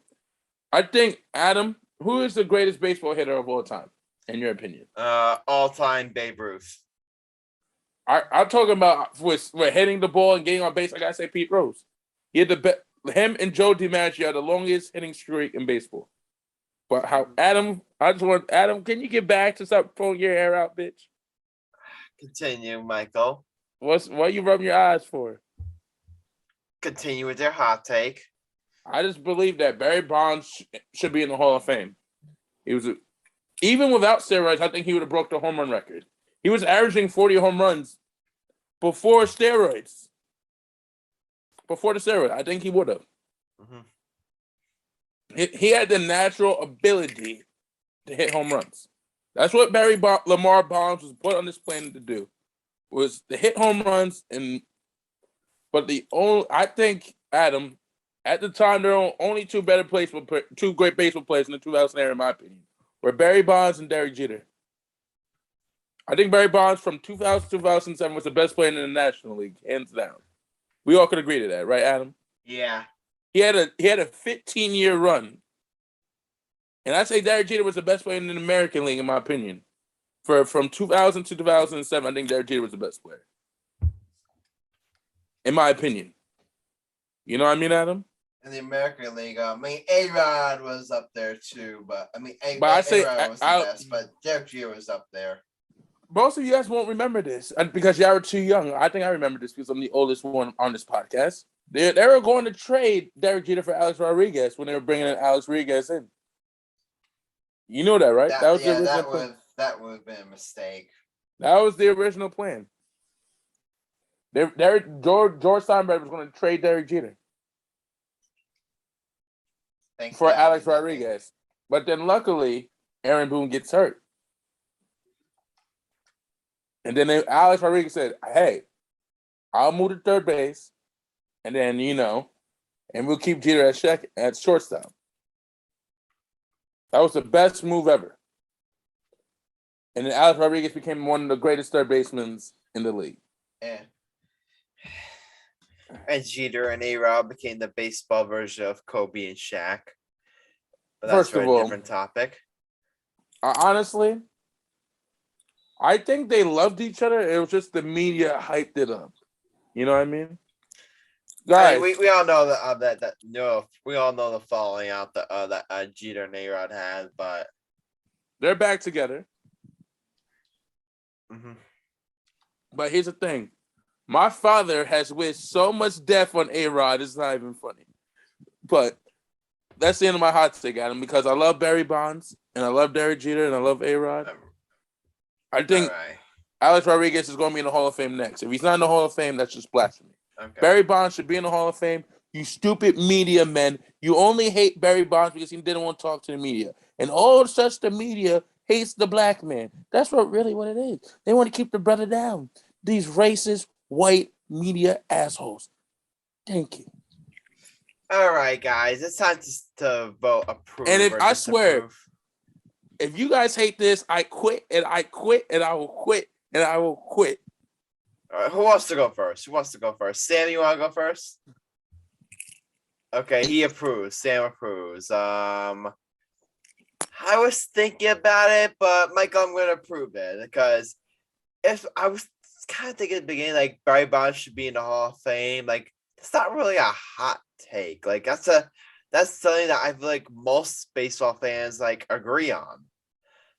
I think, Adam, who is the greatest baseball hitter of all time, in your opinion? All-time Babe Ruth. I'm talking about with hitting the ball and getting on base. I gotta say Pete Rose. He had him and Joe DiMaggio had the longest hitting streak in baseball. But Adam, can you get back to stop pulling your hair out, bitch? Continue, Michael. What are you rubbing your eyes for? Continue with your hot take. I just believe that Barry Bonds should be in the Hall of Fame. Even without steroids, I think he would have broke the home run record. He was averaging 40 home runs before steroids. Before the steroid, I think he would have. Mm-hmm. He had the natural ability to hit home runs. That's what Lamar Bonds was put on this planet to do, was to hit home runs. I think, Adam, at the time there were only two great baseball players in the 2000 era, in my opinion, were Barry Bonds and Derek Jeter. I think Barry Bonds from 2000 to 2007 was the best player in the National League, hands down. We all could agree to that, right, Adam? Yeah. He had a 15-year run. And I say Derek Jeter was the best player in the American League, in my opinion. From 2000 to 2007, I think Derek Jeter was the best player. In my opinion. You know what I mean, Adam? in the American League. I mean, A-Rod was up there too, but I mean, But I say A-Rod was the best, but Derek Jeter was up there. Most of you guys won't remember this because y'all were too young. I think I remember this because I'm the oldest one on this podcast. They were going to trade Derek Jeter for Alex Rodriguez when they were bringing Alex Rodriguez in. You know that, right? That was the original plan. That would have been a mistake. That was the original plan. George Steinbrenner was going to trade Derek Jeter for Alex Rodriguez. But then luckily, Aaron Boone gets hurt. And then Alex Rodriguez said, hey, I'll move to third base. And then, and we'll keep Jeter at shortstop. That was the best move ever. And then Alex Rodriguez became one of the greatest third basemen in the league. Yeah. And Jeter and A-Rod became the baseball version of Kobe and Shaq. But that's for a different topic. Honestly, I think they loved each other. It was just the media hyped it up. You know what I mean? Guys, we all know we all know the falling out that Jeter and A-Rod had, but they're back together. Mm-hmm. But here's the thing. My father has wished so much death on A-Rod, it's not even funny. But that's the end of my hot take, Adam, because I love Barry Bonds, and I love Derek Jeter, and I love A-Rod. I think Alex Rodriguez is going to be in the Hall of Fame next. If he's not in the Hall of Fame, that's just blasphemy. Okay. Barry Bonds should be in the Hall of Fame. You stupid media men. You only hate Barry Bonds because he didn't want to talk to the media. And the media hates the black man. That's what it is. They want to keep the brother down. These racist, white media assholes. Thank you. All right, guys. It's time to vote approve. And I swear, if you guys hate this, I quit, and I quit, and I will quit, and I will quit. All right, who wants to go first? Sam, you want to go first? Okay, he approves. Sam approves. I was thinking about it, but Michael, I'm going to approve it because if I was kind of thinking at the beginning, like Barry Bonds should be in the Hall of Fame. Like, it's not really a hot take. Like, that's something that I feel like most baseball fans like agree on.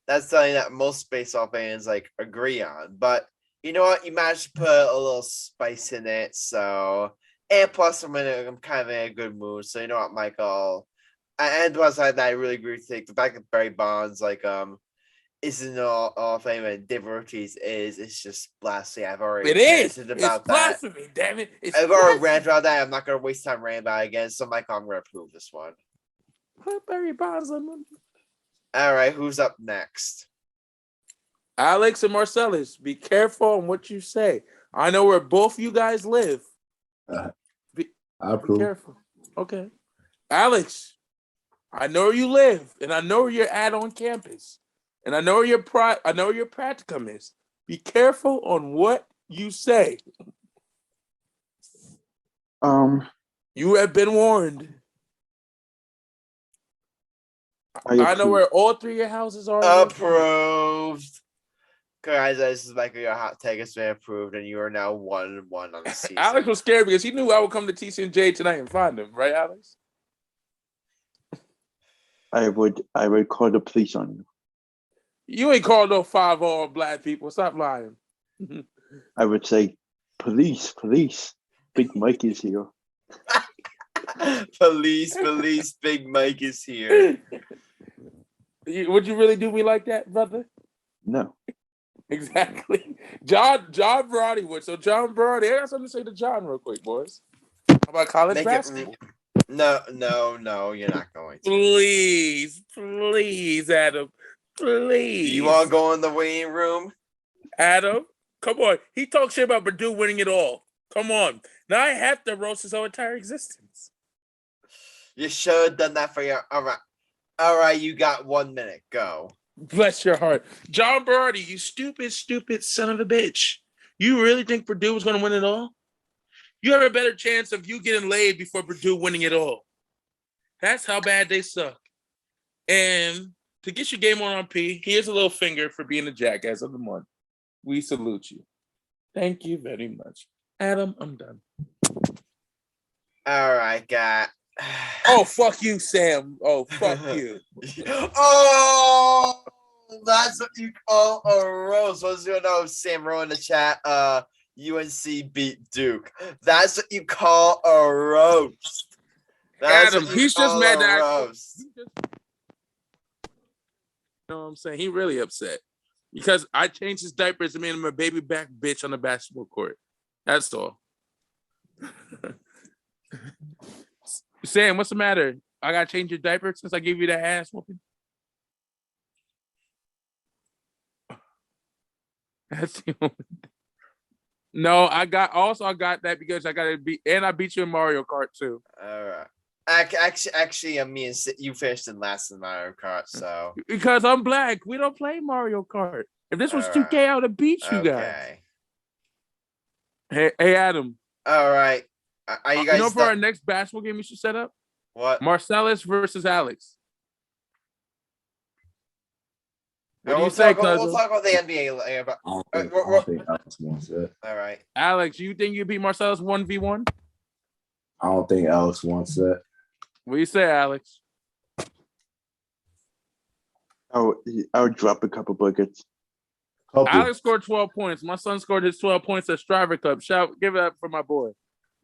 That's something that most baseball fans like agree on. But you know what? You managed to put a little spice in it. So, and plus I'm kind of in a good mood. So you know what, Michael? And plus I really agree with you. The fact that Barry Bonds isn't in the Hall of Fame and Dave Ortiz it's just blasphemy. I've already ranted about that. Blasphemy, damn it. I've already ranted about that. I'm not gonna waste time ranting about it again. So Michael, I'm gonna approve this one. Put Barry Bonds on. All right, who's up next? Alex and Marcellus, be careful on what you say. I know where both you guys live. Be careful. Okay. Alex, I know where you live, and I know where you're at on campus. And I know where your practicum is. Be careful on what you say. You have been warned. I know where all three of your houses are. Approved. Guys, this is Michael. Your hot take has been approved, and you are now 1-1 on the season. Alex was scared because he knew I would come to TCNJ tonight and find him, right, Alex? I would call the police on you. You ain't called no 5 all black people. Stop lying. I would say, police. Big Mike is here. Police, Big Mike is here. Would you really do me like that, brother? No. Exactly. John Brody would. So John Brody, I got something to say to John real quick, boys. How about college basketball? No, you're not going to. Please, Adam. Please. You want to go in the waiting room? Adam, come on. He talks shit about Purdue winning it all. Come on. Now I have to roast his whole entire existence. You should have done that for your... All right, you got 1 minute. Go. Bless your heart. John Brody, you stupid son of a bitch. You really think Purdue was going to win it all? You have a better chance of you getting laid before Purdue winning it all. That's how bad they suck. And to get your game on P, here's a little finger for being a jackass of the month. We salute you. Thank you very much. Adam, I'm done. All right, guy. Oh, fuck you, Sam. Oh, fuck you. Oh, that's what you call a roast. Let's go know Sam Morell in the chat. UNC beat Duke. That's what you call a roast. That's Adam, what you he's just call mad a that roast. you know what I'm saying? He really upset because I changed his diapers and made him a baby back bitch on the basketball court. That's all. Sam, what's the matter? I gotta change your diaper since I gave you that ass whooping. That's the only. No, I got that because I gotta beat and I beat you in Mario Kart too. All right. Actually, me and you finished in last in Mario Kart, so Because I'm black, we don't play Mario Kart. If this was All 2K, right. I would have beat you guys. Okay. Hey, Adam. All right. Are you guys? For our next basketball game, we should set up What? Marcellus versus Alex. What do you We'll say, talk about the NBA later. I don't think Alex wants that. All right. Alex, you think you beat Marcellus 1v1? I don't think Alex wants that. What do you say, Alex? I'll drop a couple buckets. Alex scored 12 points. My son scored his 12 points at Striver Cup. Give it up for my boy.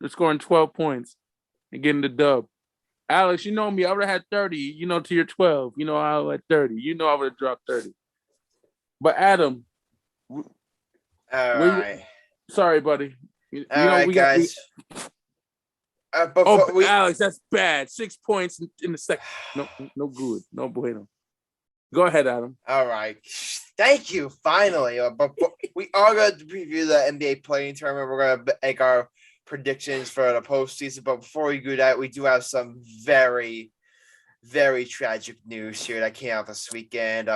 They're scoring 12 points and getting the dub. Alex, you know me. I would have had 30, to your 12. You know, I would have 30. You know I would have dropped 30. But Adam. All right. Sorry, buddy. All right, guys. Alex, that's bad. 6 points in the second. No good. No bueno. Go ahead, Adam. All right. Thank you. Finally. But we are going to preview the NBA playing tournament. We're going to make our predictions for the postseason. But before we do that, we do have some very, very tragic news here that came out this weekend.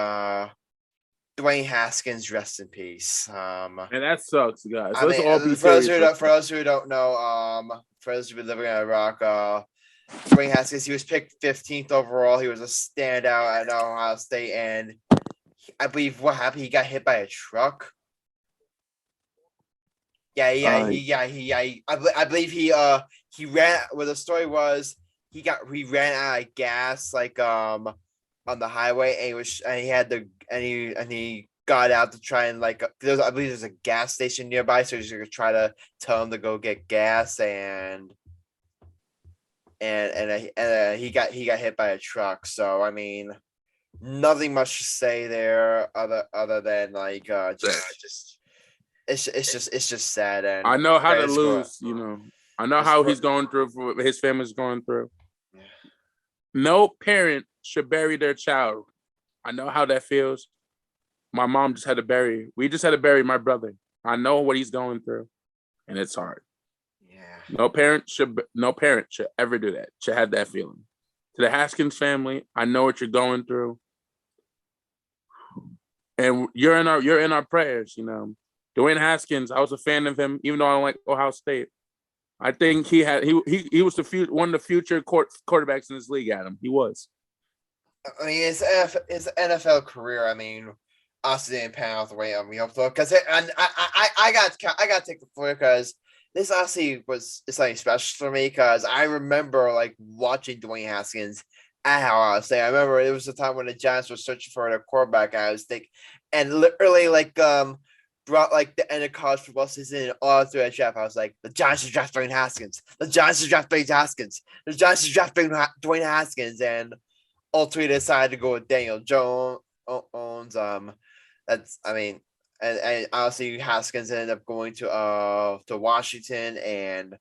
Dwayne Haskins, rest in peace. And that sucks, guys. For those who don't know, for those who've been living in Iraq, Dwayne Haskins, he was picked 15th overall. He was a standout at Ohio State, and I believe what happened, he got hit by a truck. I believe he ran. Well, the story was he ran out of gas on the highway, and he got out to try and I believe there's a gas station nearby, so he's gonna try to tell him to go get gas, and he got hit by a truck. So I mean, nothing much to say there other than it's just sad. And I know how to lose, I know how he's going through, his family's going through. Yeah. No parent should bury their child. I know how that feels. My mom we just had to bury my brother. I know what he's going through, and it's hard. Yeah. No parent should ever do that. Should have that feeling. To the Haskins family, I know what you're going through, and you're in our prayers. Dwayne Haskins, I was a fan of him, even though I don't like Ohio State. I think he was one of the future quarterbacks in this league. Adam, he was. I mean, his NFL career. I mean, Austin didn't pan out the way we hoped for. Because I got to take the floor because this honestly was something special for me. Because I remember watching Dwayne Haskins at Ohio State. I remember it was the time when the Giants were searching for a quarterback. I was thinking, and literally brought the end of college football season and all through that draft. I was like, the Giants are drafting Haskins. The Giants are drafting Haskins. The Giants are drafting Dwayne Haskins, and ultimately decided to go with Daniel Jones. That's and obviously Haskins ended up going to Washington, and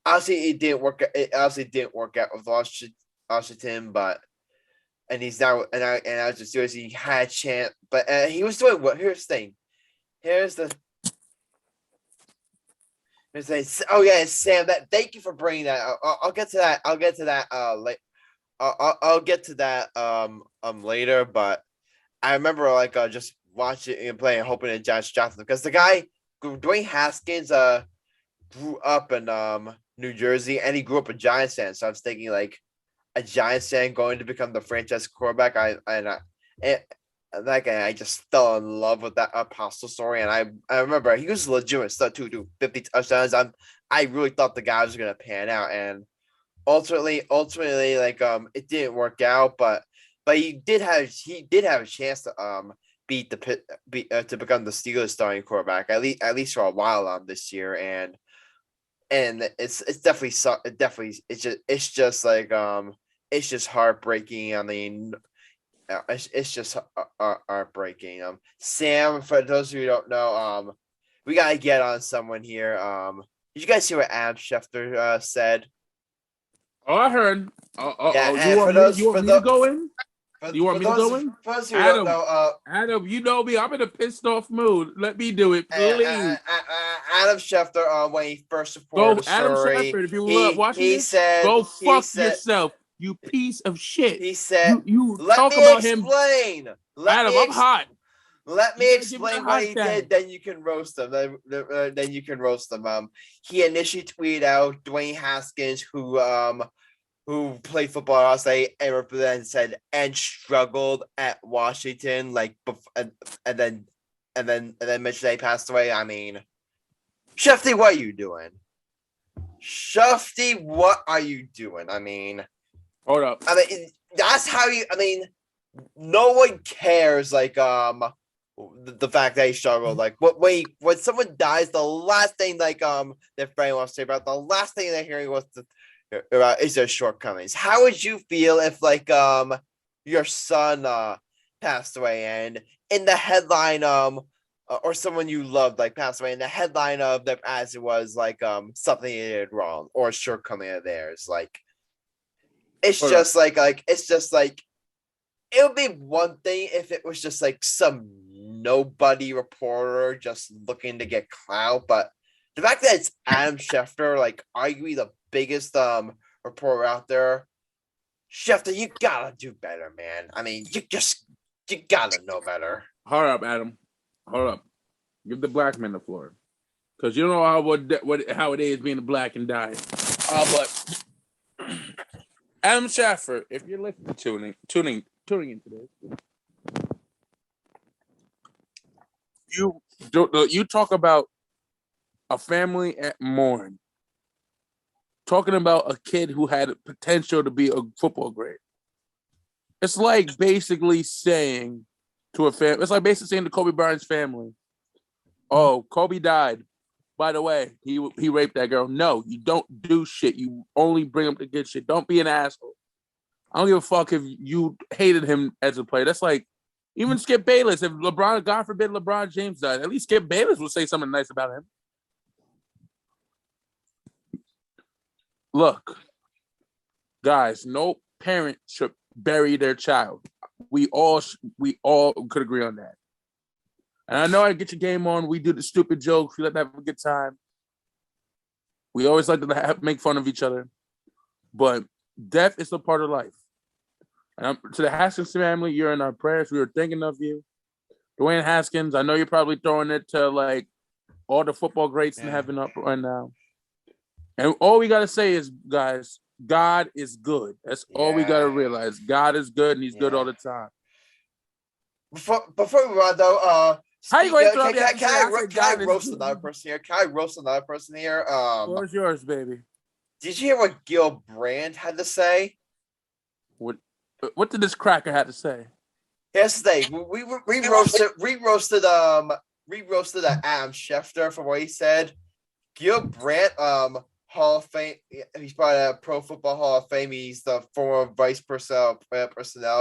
obviously it didn't work. It obviously didn't work out with Washington, but he's now and I was just seriously he had a chance, but he was doing what? Here's the thing. Oh yeah, Sam. Thank you for bringing that. I'll get to that. I'll get to that. I'll get to that later. But I remember just watching and playing, hoping that Giants drafted him because the guy Dwayne Haskins grew up in New Jersey and he grew up a Giants fan. So I was thinking a Giants fan going to become the franchise quarterback. I just fell in love with that Apostle story, and I remember he was legitimate stuff too, 50 touchdowns. I really thought the guy was gonna pan out, and ultimately, like it didn't work out, but he did have a chance to beat to become the Steelers starting quarterback at least for a while this year, and it's definitely it's just like it's just heartbreaking. I mean, it's just heartbreaking. Sam, for those of you who don't know, we gotta get on someone here. Did you guys hear what Adam Schefter said? Oh, I heard. Yeah, You and want me to go in? You want me to go in? For those who don't know, Adam, you know me. I'm in a pissed off mood. Let me do it, please. Adam Schefter, when he first Go, reported the Adam story, Shepard. If you love watching this, said, go fuck yourself, you piece of shit. He said, you "Let talk me about explain. him, Adam. I'm hot. Let me explain what he did. Then you can roast him. Then you can roast him. He initially tweeted out Dwayne Haskins, who played football at State and then said and struggled at Washington, like and then mentioned they passed away. I mean, Shefty, what are you doing? Shefty, what are you doing? I mean, hold up. I mean, that's how you. I mean, no one cares. Like the fact that he struggled. Like when someone dies, the last thing their friend wants to say about the last thing they're hearing was about is their shortcomings. How would you feel if your son passed away and in the headline or someone you loved like passed away in the headline of them as it was like something they did wrong or a shortcoming of theirs? Like it's just like it would be one thing if it was just like some nobody reporter just looking to get clout, but the fact that it's Adam Schefter, like arguably the biggest reporter out there, Schefter, you gotta do better, man. I mean, you gotta know better. Hold up, Adam. Hold up. Give the black man the floor, because you know how it is being a black and dying. But Adam Schefter, if you're listening, tuning into this, you talk about a family at mourn, talking about a kid who had potential to be a football great. It's like basically saying to a family, it's like basically saying to Kobe Bryant's family, "Oh, Kobe died. By the way, he raped that girl." No, you don't do shit. You only bring up the good shit. Don't be an asshole. I don't give a fuck if you hated him as a player. That's like even Skip Bayless. If LeBron, God forbid, LeBron James died, at least Skip Bayless would say something nice about him. Look, guys, no parent should bury their child. We all could agree on that. And I know I get your game on. We do the stupid jokes. We like to have a good time. We always like to make fun of each other. But death is a part of life. And to the Haskins family, you're in our prayers. We were thinking of you. Dwayne Haskins, I know you're probably throwing it to like all the football greats in heaven up right now. And all we got to say is, guys, God is good. That's all we got to realize. God is good, and he's good all the time. Before we run, though, how you going to throw can I roast another person here? Can I roast another person here? Where's yours, baby? Did you hear what Gil Brandt had to say? What did this cracker have to say? Here's the thing. We roasted Adam Schefter for what he said. Gil Brandt, Hall of Fame. He's part of Pro Football Hall of Fame. He's the former vice personnel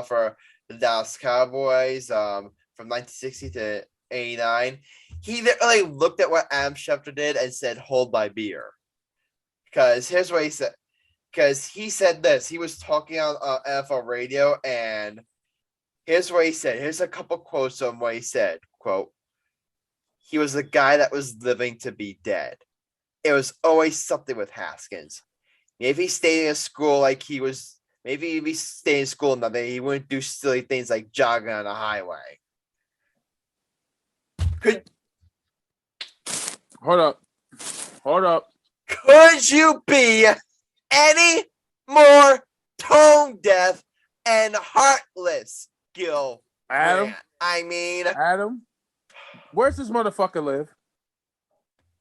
for the Dallas Cowboys from 1960 to 89. He literally looked at what Adam Schefter did and said, "Hold my beer." Because here's what he said. Because he said this. He was talking on NFL radio, and here's what he said. Here's a couple quotes on what he said. Quote, "He was a guy that was living to be dead. It was always something with Haskins. Maybe he stayed in school like he was. Maybe if he stayed in school nothing, he wouldn't do silly things like jogging on the highway." Hold up. Could you be any more tone deaf and heartless, Gil? Adam? I mean, Adam? Where's this motherfucker live?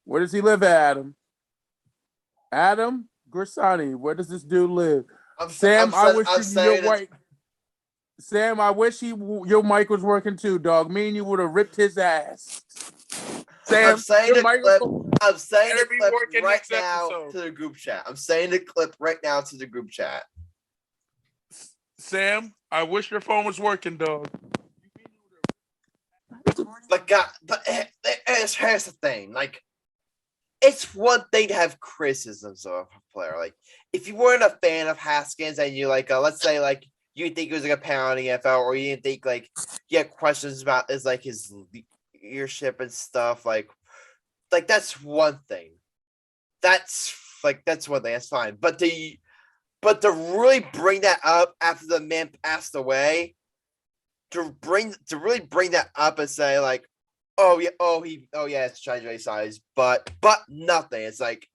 Where does he live at, Adam? Adam, Grassani, where does this dude live? I'm Sam, I wish your saying white. Sam, I wish your mic was working too, dog. Me and you would have ripped his ass. Sam, I'm saying your the clip. microphone I'm saying better the be clip working right next now episode. to the group chat. I'm saying the clip right now to the group chat. Sam, I wish your phone was working, dog. But God, but here's the thing. Like, it's one thing to have criticisms of a player. Like, if you weren't a fan of Haskins and you like, let's say like you think he was like a pound in the NFL, or you didn't think like you had questions about his leadership and stuff, like that's one thing. That's one thing. That's fine. But to really bring that up after the man passed away, to really bring that up and say like, oh yeah, it's tragedy size, but nothing. It's like,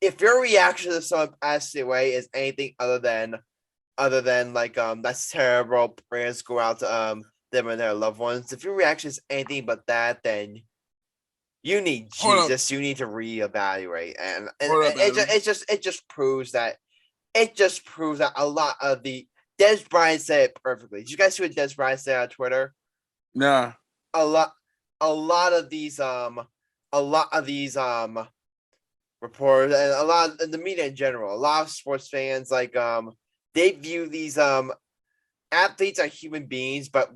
if your reaction to someone passing away is anything other than like that's terrible, prayers go out to them and their loved ones. If your reaction is anything but that, then you need Jesus. You need to reevaluate, and it just proves that a lot of the Des Bryant said it perfectly. Did you guys see what Des Bryant said on Twitter? Nah. A lot of these reporters and a lot of the media in general, a lot of sports fans, like they view these athletes are human beings, but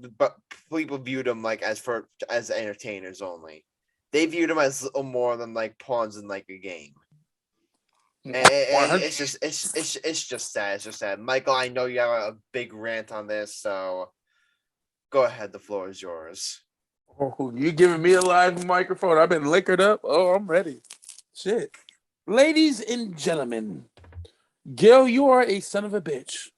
people view them like as entertainers only. They view them as little more than like pawns in like a game. And it's just sad. It's just sad. Michael, I know you have a big rant on this, so go ahead. The floor is yours. Oh, you giving me a live microphone? I've been liquored up. Oh, I'm ready. Shit. Ladies and gentlemen, Gil, you are a son of a bitch.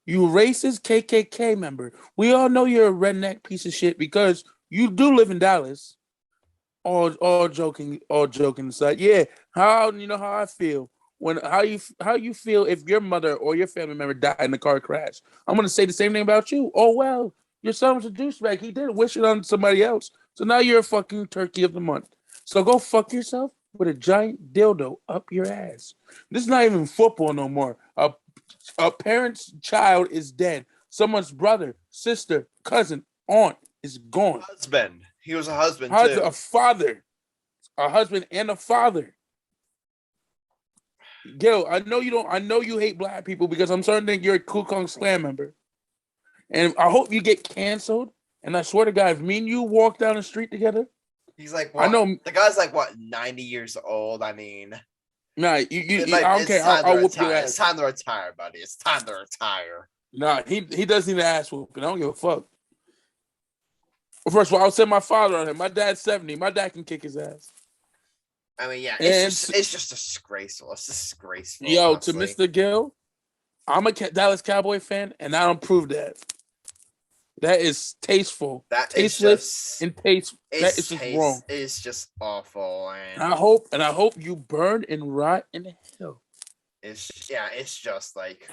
You racist KKK member. We all know you're a redneck piece of shit because you do live in Dallas. All joking aside. Yeah, how I feel when how you feel if your mother or your family member died in a car crash. I'm gonna say the same thing about you. Oh well, your son was a douchebag. He didn't wish it on somebody else. So now you're a fucking turkey of the month. So go fuck yourself with a giant dildo up your ass. This is not even football no more. A parent's child is dead. Someone's brother, sister, cousin, aunt is gone. Husband. He was a husband too. A father, a husband, and a father. Gil, I know you hate black people because I'm starting to think you're a Ku Klux Klan member, and I hope you get canceled. And I swear to God, if me and you walk down the street together, he's like, what? I know the guy's like 90 years old. I mean, nah, I don't care. I'll whoop your ass. It's time to retire, buddy. It's time to retire. Nah, he doesn't need an ass whooping. I don't give a fuck. First of all, I'll send my father on him. My dad's 70. My dad can kick his ass. I mean, yeah, it's just disgraceful. It's disgraceful. Yo, honestly. To Mr. Gill, I'm a Dallas Cowboy fan, and I don't prove that. That is tasteful. Tasteless and taste. That is just wrong. It's just awful. And I hope you burn and rot in hell. It's just like.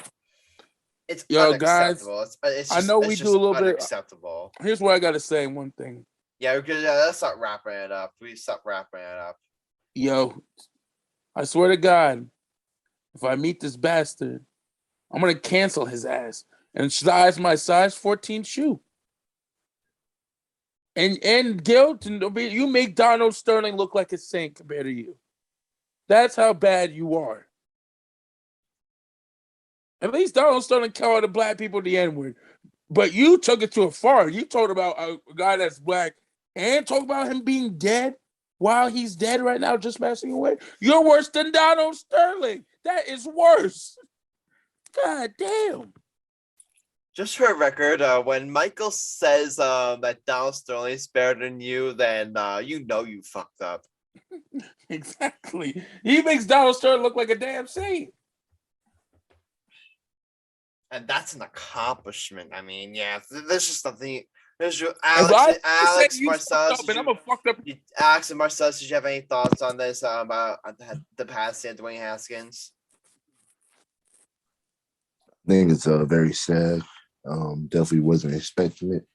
It's unacceptable. Guys, I know we do a little bit unacceptable. Here's what I got to say. One thing. Yeah, let's start wrapping it up. Yo, I swear to God, if I meet this bastard, I'm gonna cancel his ass and size my size 14 shoe. And Gil, you make Donald Sterling look like a saint compared to you. That's how bad you are. At least Donald Sterling called the black people the N-word. But you took it too far. You told about a guy that's black and talk about him being dead while he's dead right now, just passing away. You're worse than Donald Sterling. That is worse. God damn. Just for a record, when Michael says that Donald Sterling is better than you, then you know you fucked up. Exactly. He makes Donald Sterling look like a damn saint. And that's an accomplishment. I mean, yeah, there's just nothing. There's Alex Marcellus. Alex and Marcellus, did you have any thoughts on this about the passing of Dwayne Haskins? I think it's very sad. Definitely wasn't expecting it.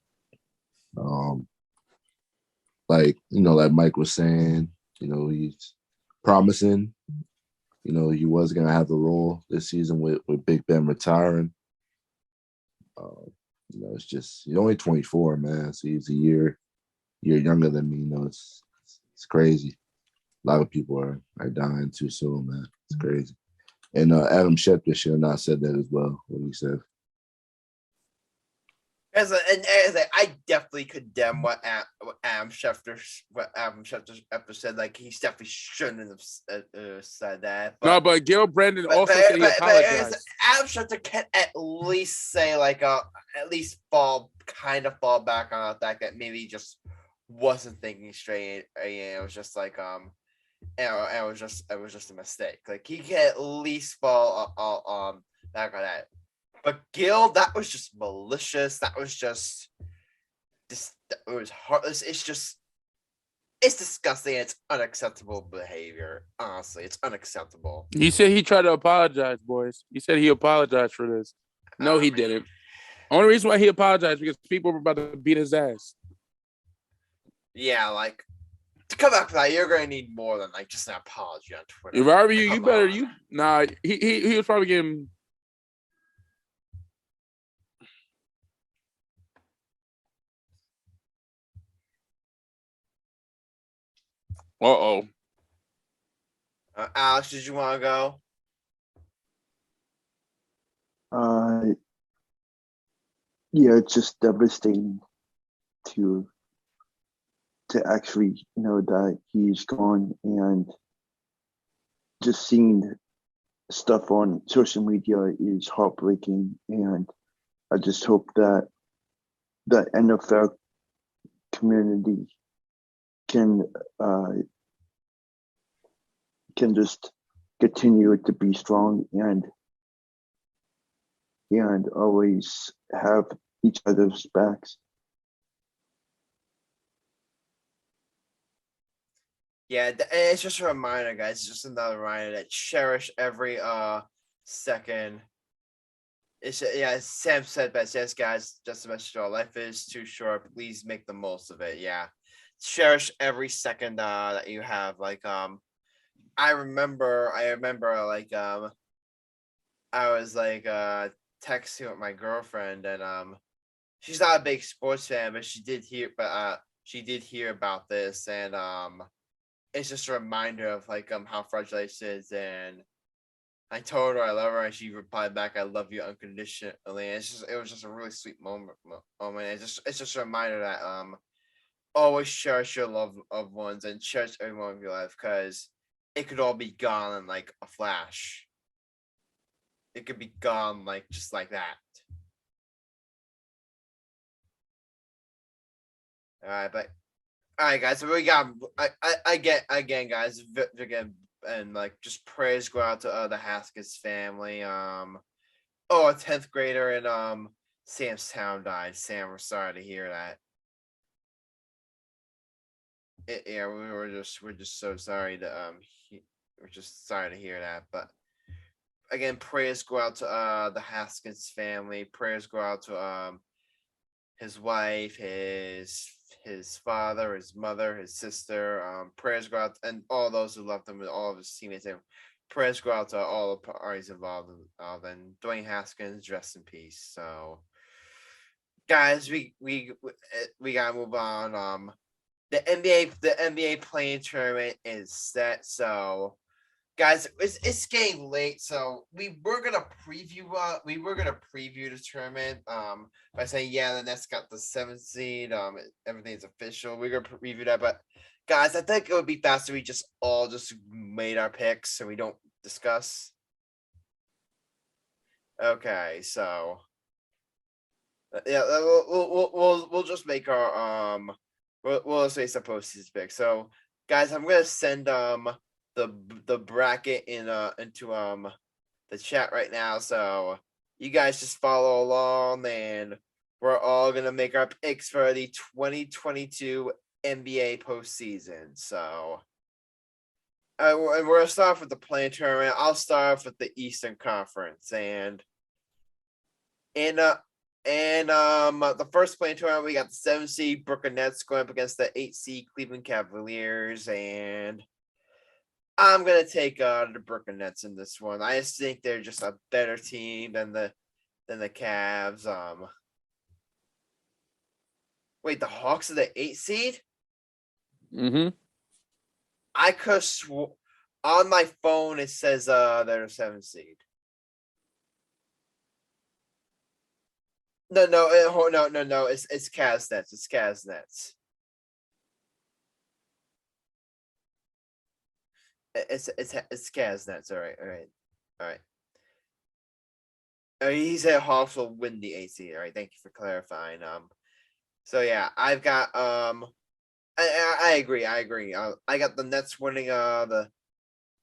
Like Mike was saying, he's promising. he was gonna have the role this season with Big Ben retiring. It's just he's only 24, man. So he's a year younger than me. It's crazy. A lot of people are dying too soon, man. It's crazy. And Adam Schefter should have not said that as well. What he said. I definitely condemn what Adam Schefter said. Like, he definitely shouldn't have said that. But Gil Brandon also said he apologized. Adam Schefter can at least say, like, at least fall back on the fact that maybe he just wasn't thinking straight. It was just like it was just a mistake. Like, he can at least fall back on that. But Gil, that was just malicious. That was just it was heartless. It's disgusting. It's unacceptable behavior. Honestly, it's unacceptable. He said he tried to apologize, boys. He said he apologized for this. No, he didn't. Only reason why he apologized because people were about to beat his ass. Yeah, like, to come back for that, you're gonna need more than like just an apology on Twitter. If I were you, he was probably getting. Alex, did you want to go? Yeah, it's just devastating to actually know that he's gone, and just seeing stuff on social media is heartbreaking. And I just hope that the NFL community can just continue to be strong and always have each other's backs. Yeah, it's just a reminder, guys. It's just another reminder that cherish every second. Sam said best. Yes, guys, just a message. Our life is too short. Please make the most of it. Yeah, cherish every second that you have. Like, I remember like I was like texting with my girlfriend, and she's not a big sports fan, but she did hear about this, and it's just a reminder of like how fragile it is. And I told her I love her, and she replied back, "I love you unconditionally." And it was just a really sweet moment. It's just a reminder that always cherish your loved ones and cherish every moment of your life, because it could all be gone in like a flash. It could be gone like just like that. All right, guys. So we got. I get again, guys. Again, and like just prayers go out to the Haskins family. A 10th grader in Sam's town died. Sam, we're sorry to hear that. We're just so sorry to we're just sorry to hear that. But again, prayers go out to the Haskins family. Prayers go out to his wife, his father, his mother, his sister. Prayers go out, and all those who left him, and all of his teammates. And prayers go out to all the parties involved. And Dwayne Haskins, rest in peace. So, guys, we gotta move on. The NBA playing tournament is set. So, guys, it's getting late, so we were gonna preview the tournament by saying, yeah, the Nets got the 7th seed, everything's official. We're gonna preview that, but guys, I think it would be faster we just all made our picks and we don't discuss. Okay, so yeah, we'll just make our we'll say some postseason picks. So, guys, I'm gonna send the bracket into the chat right now, so you guys just follow along, and we're all gonna make our picks for the 2022 NBA postseason. So and we're gonna start off with the play-in tournament. I'll start off with the Eastern Conference, and the first play-in tournament, we got the 7th seed Brooklyn Nets going up against the 8th seed Cleveland Cavaliers, and I'm gonna take the Brooklyn Nets in this one. I just think they're just a better team than the Cavs. Wait, the Hawks are the 8th seed? Mm-hmm. I could on my phone it says they're a 7th seed. No, no, it's Cavs Nets. It's Cavs Nets. It's Cavs Nets. All right. He said Hawks will win the 8th seed. All right, thank you for clarifying. So yeah, I've got I agree. I got the Nets winning the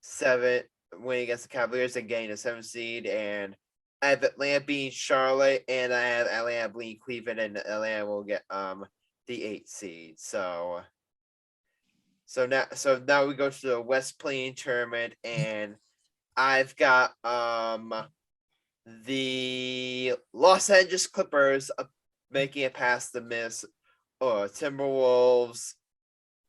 7th, winning against the Cavaliers and getting the 7th seed, and I have Atlanta beating Charlotte, and I have Atlanta beating Cleveland, and Atlanta will get the 8th seed. So now we go to the West Playing Tournament, and I've got the Los Angeles Clippers making it past the Timberwolves.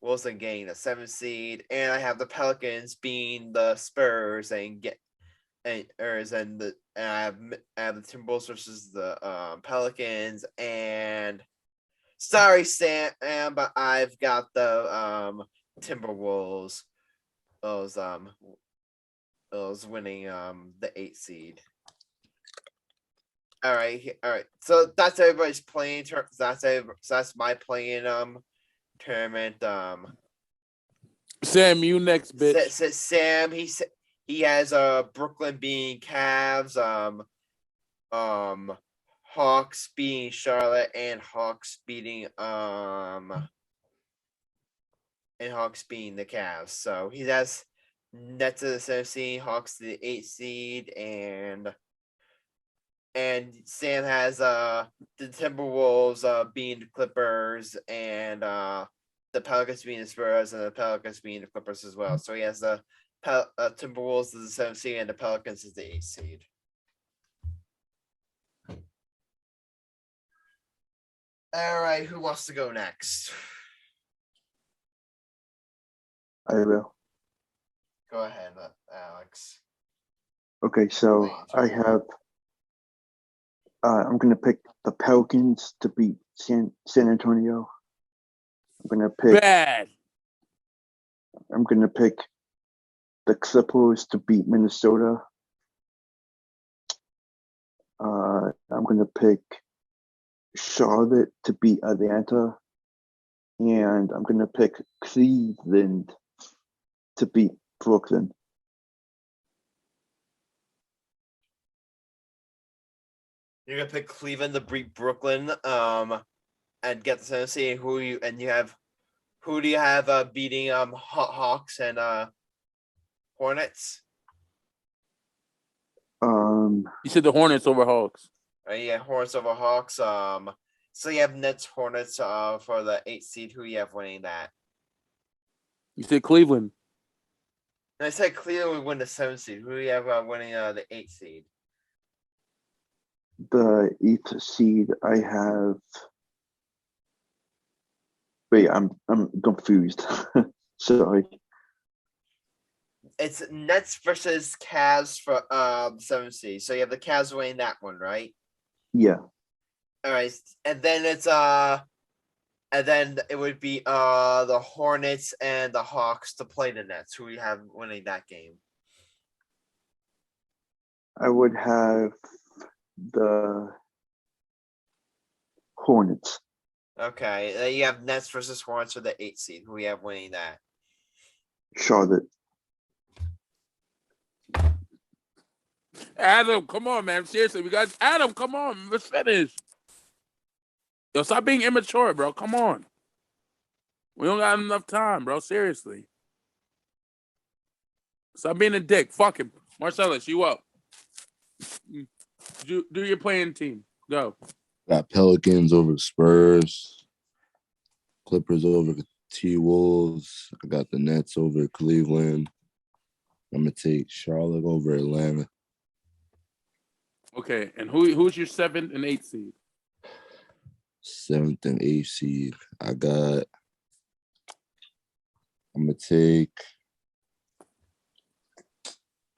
Wilson getting the 7th seed, and I have the Pelicans being the Spurs and I have the Timberwolves versus the Pelicans. And sorry, Sam, but I've got the Timberwolves. Those winning the 8th seed. All right. So that's everybody's playing. That's my playing tournament. Sam, you next, bitch. Sam, he has Brooklyn beating Cavs, Hawks beating Charlotte, and Hawks beating the Cavs. So he has Nets to the 7th seed, Hawks to the 8th seed, and Sam has the Timberwolves beating the Clippers, and the Pelicans beating the Spurs, and the Pelicans beating the Clippers as well. So he has the Timberwolves as the 7th seed, and the Pelicans as the 8th seed. All right, who wants to go next? I will. Go ahead, Alex. Okay, so I have. I'm gonna pick the Pelicans to beat San Antonio. I'm gonna pick. Bad. I'm gonna pick the Clippers to beat Minnesota. I'm gonna pick Charlotte to beat Atlanta, and I'm gonna pick Cleveland to beat Brooklyn. You're gonna pick Cleveland to beat Brooklyn, and get the 7th seed. Who do you have beating Hawks and Hornets? You said the Hornets over Hawks. Yeah, Hornets over Hawks. So you have Nets Hornets for the 8th seed. Who you have winning that? You said Cleveland. And I said Cleveland would win the 7th seed. Who do you have winning the 8th seed? The 8th seed, I have. Wait, I'm confused. Sorry. It's Nets versus Cavs for the 7th seed. So you have the Cavs winning that one, right? Yeah. All right, and then it would be the Hornets and the Hawks to play the Nets. Who you have winning that game? I would have the Hornets. Okay, you have Nets versus Hornets for the 8th seed. Who you have winning that? Charlotte. Adam, come on, man. Seriously, we got Adam. Come on, let's finish. Yo, stop being immature, bro. Come on. We don't got enough time, bro. Seriously. Stop being a dick. Fuck him. Marcellus, you up. Do your playing team. Go. Got Pelicans over Spurs, Clippers over T-Wolves. I got the Nets over Cleveland. I'm going to take Charlotte over Atlanta. Okay, and who's your 7th and 8th seed? 7th and 8th seed. I'm going to take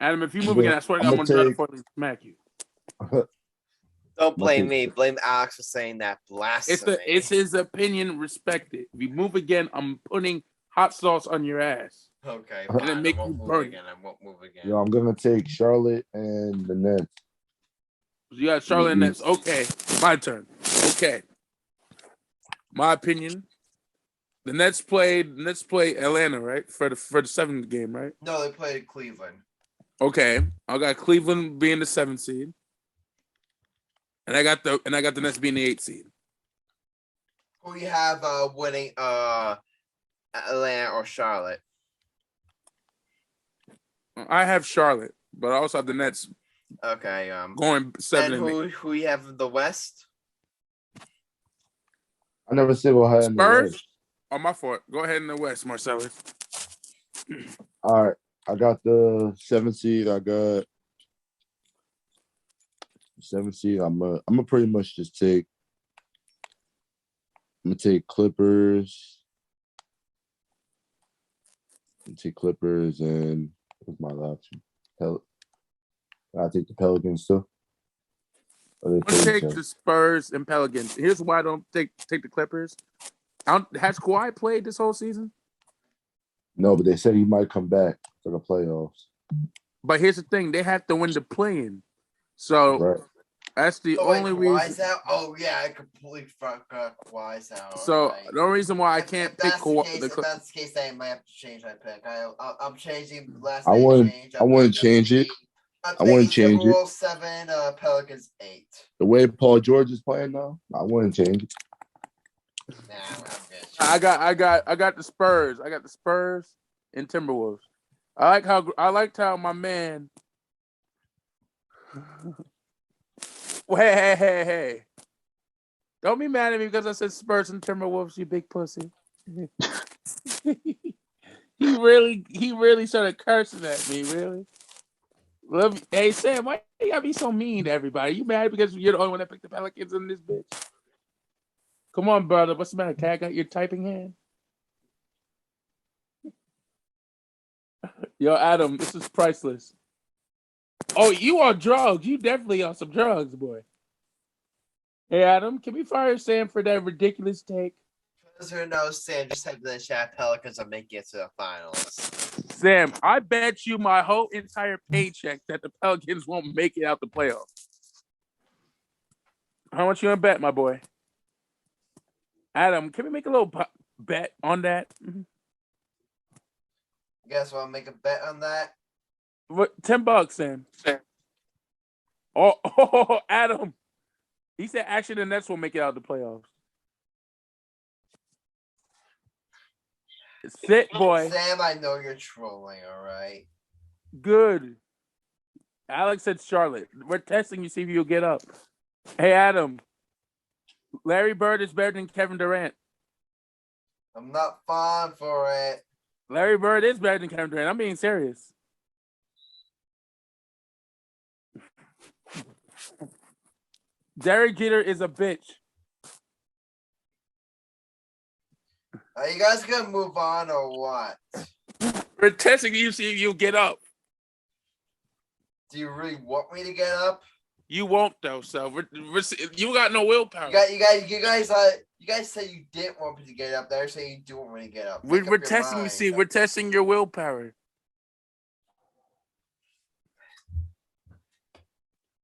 Adam, if you move again, I swear to God, I'm gonna try to fucking smack you. Don't blame me. Blame Alex for saying that blasphemy. It's his opinion. Respect it. If you move again, I'm putting hot sauce on your ass. Okay, and it make you burn. I won't move again. Yo, I'm gonna take Charlotte and the Nets. You got Charlotte and Nets. Okay, my turn. Okay, my opinion. The Nets play Atlanta, right? For the seventh game, right? No, they played Cleveland. Okay, I got Cleveland being the 7th seed, and I got the Nets being the 8th seed. Who you have winning Atlanta or Charlotte? I have Charlotte, but I also have the Nets. Okay. Going 7 and and who you have in the West? I never said what I had in the Spurs. West. Oh, my fault. Go ahead in the West, Marcellus. All right, I got the 7th seed. I got 7th seed. I'm gonna pretty much just take. I'm gonna take Clippers. And what's my last one? I take the Pelicans too. I'm gonna take the Spurs and Pelicans. Here's why I don't take the Clippers. Has Kawhi played this whole season? No, but they said he might come back for the playoffs. But here's the thing: they have to win the play-in. So right. That's the only reason. Out? Oh yeah, I completely forgot Kawhi's out. So the only reason why I can't pick Kawhi. If that's the case, I might have to change my pick. I'm changing last. I wouldn't change it. I wouldn't change it. 7, Pelicans 8. The way Paul George is playing now, I wouldn't change it. Nah, I got the Spurs. I got the Spurs and Timberwolves. I liked how my man. Hey. Don't be mad at me because I said Spurs and Timberwolves, you big pussy. He really started cursing at me, really. Hey, Sam, why you gotta be so mean to everybody? You mad because you're the only one that picked the Pelicans in this bitch? Come on, brother. What's the matter? Can I got your typing hand? Yo, Adam, this is priceless. Oh, you on drugs. You definitely on some drugs, boy. Hey, Adam, can we fire Sam for that ridiculous take? Who knows, Sam just said in the chat Pelicans are making it to the finals. Sam, I bet you my whole entire paycheck that the Pelicans won't make it out the playoffs. How much you gonna bet, my boy? Adam, can we make a little bet on that? You guys want to make a bet on that? What? $10, Sam. Oh, Adam. He said actually the Nets will make it out the playoffs. Sit, boy. Sam, I know you're trolling, all right? Good. Alex said Charlotte. We're testing you, see if you'll get up. Hey, Adam. Larry Bird is better than Kevin Durant. I'm not fond for it. Larry Bird is better than Kevin Durant. I'm being serious. Derek Jeter is a bitch. Are you guys gonna move on or what? We're testing you, see if you'll get up. Do you really want me to get up? You won't though, so you got no willpower. You guys said you didn't want me to get up. They're saying you do want me to get up. We're testing you, see. We're testing your willpower.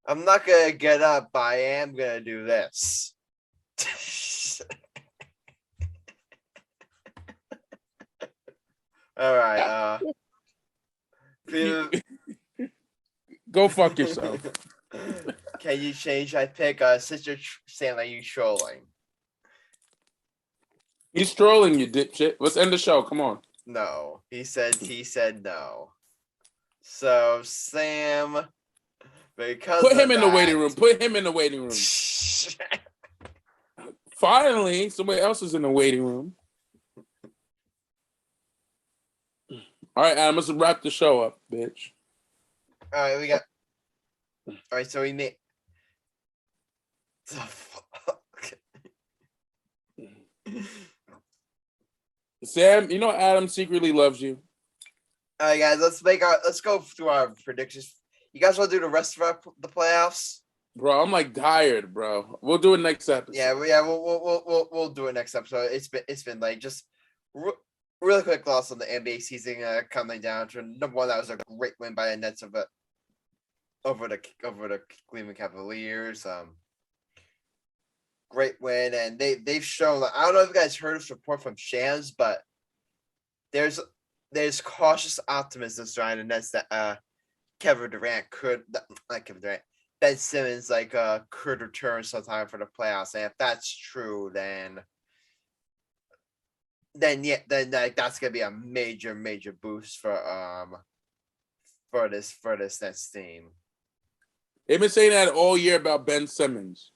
I'm not gonna get up, but I am gonna do this. All right. Go fuck yourself. Can you change? I pick Sister saying that you trolling. He's trolling you, dipshit. Let's end the show. Come on. No, he said no. So Sam, because put him in the waiting room. Put him in the waiting room. Finally, somebody else is in the waiting room. All right, Adam, let's wrap the show up, bitch. All right, we got. All right, so we made. The fuck? Sam, you know Adam secretly loves you. All right, guys, let's go through our predictions. You guys want to do the rest of the playoffs? Bro, I'm like tired, bro. We'll do it next episode. Yeah, we'll do it next episode. It's been like just really quick loss on the NBA season coming down to number one. That was a great win by the Nets over the Cleveland Cavaliers. Great win, and they've shown. I don't know if you guys heard this report from Shams, but there's cautious optimism surrounding the Nets that Kevin Durant not Kevin Durant, Ben Simmons could return sometime for the playoffs, and if that's true, then that's gonna be a major boost for this Nets team. They've been saying that all year about Ben Simmons.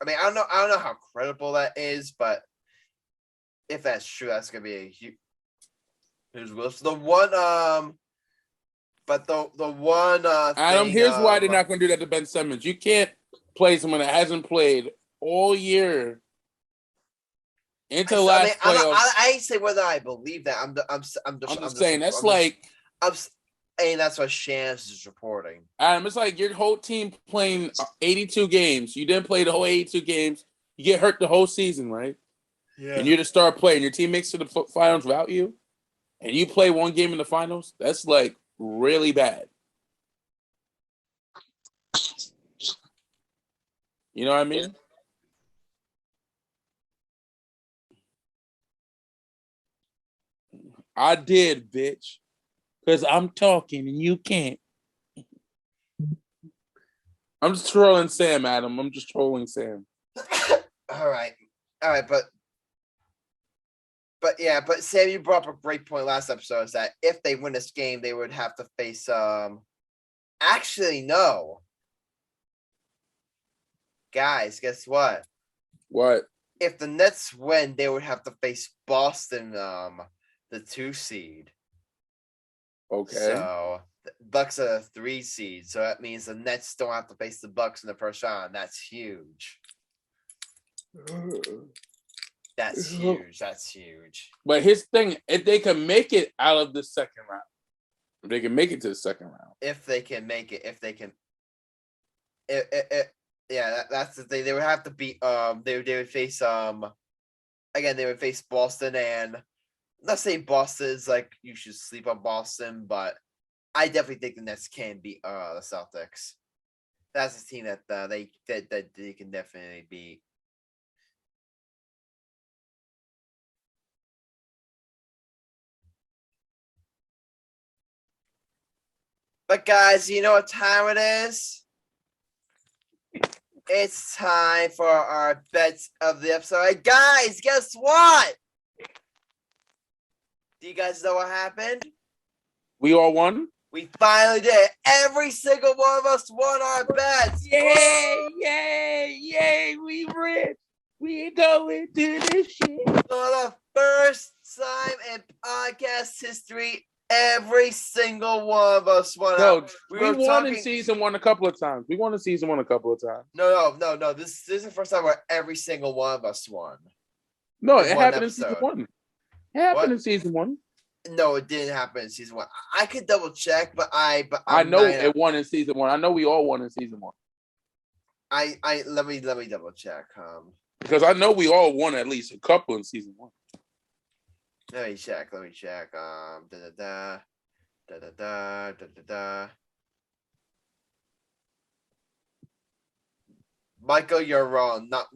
I mean, I don't know how credible that is, but if that's true, that's gonna be a huge boost. The one Adam, thing, here's why they're not going to do that to Ben Simmons. You can't play someone that hasn't played all year into last playoffs. I ain't say whether I believe that. I'm just saying that's and that's what Shams is reporting. Adam, it's like your whole team playing 82 games. You didn't play the whole 82 games. You get hurt the whole season, right? Yeah. And you're the star player, and your team makes it to the finals without you, and you play one game in the finals. That's like really bad. You know what I mean? I did, bitch. Because I'm talking and you can't. I'm just trolling Sam, Adam. I'm just trolling Sam. All right, but Sam, you brought up a great point last episode, is that if they win this game, they would have to face actually no. Guys, guess what? What? If the Nets win, they would have to face Boston, the 2 seed. Okay. So the Bucks are the 3 seed. So that means the Nets don't have to face the Bucks in the first round. That's huge. That's huge. But his thing, if they can make it out of the second round, if they can make it to the second round. If they can make it, yeah, that's the thing. They would have to beat they would face again, they would face Boston, and let's say Boston's like, you should sleep on Boston, but I definitely think the Nets can beat the Celtics. That's a team that they can definitely beat. But guys, you know what time it is? It's time for our bets of the episode. Hey guys, guess what? Do you guys know what happened? We all won? We finally did it. Every single one of us won our bets. Yay, we rich. We going to this shit. For the first time in podcast history, every single one of us won. No, we won in season 1 a couple of times. We won in season 1 a couple of times. No. This is the first time where every single one of us won. No, it happened in season 1. It happened in season 1. No, it didn't happen in season 1. I could double check, but I know it won in season 1. I know we all won in season 1. Let me double check. Because I know we all won at least a couple in season 1. Let me check. Michael, you're wrong. Not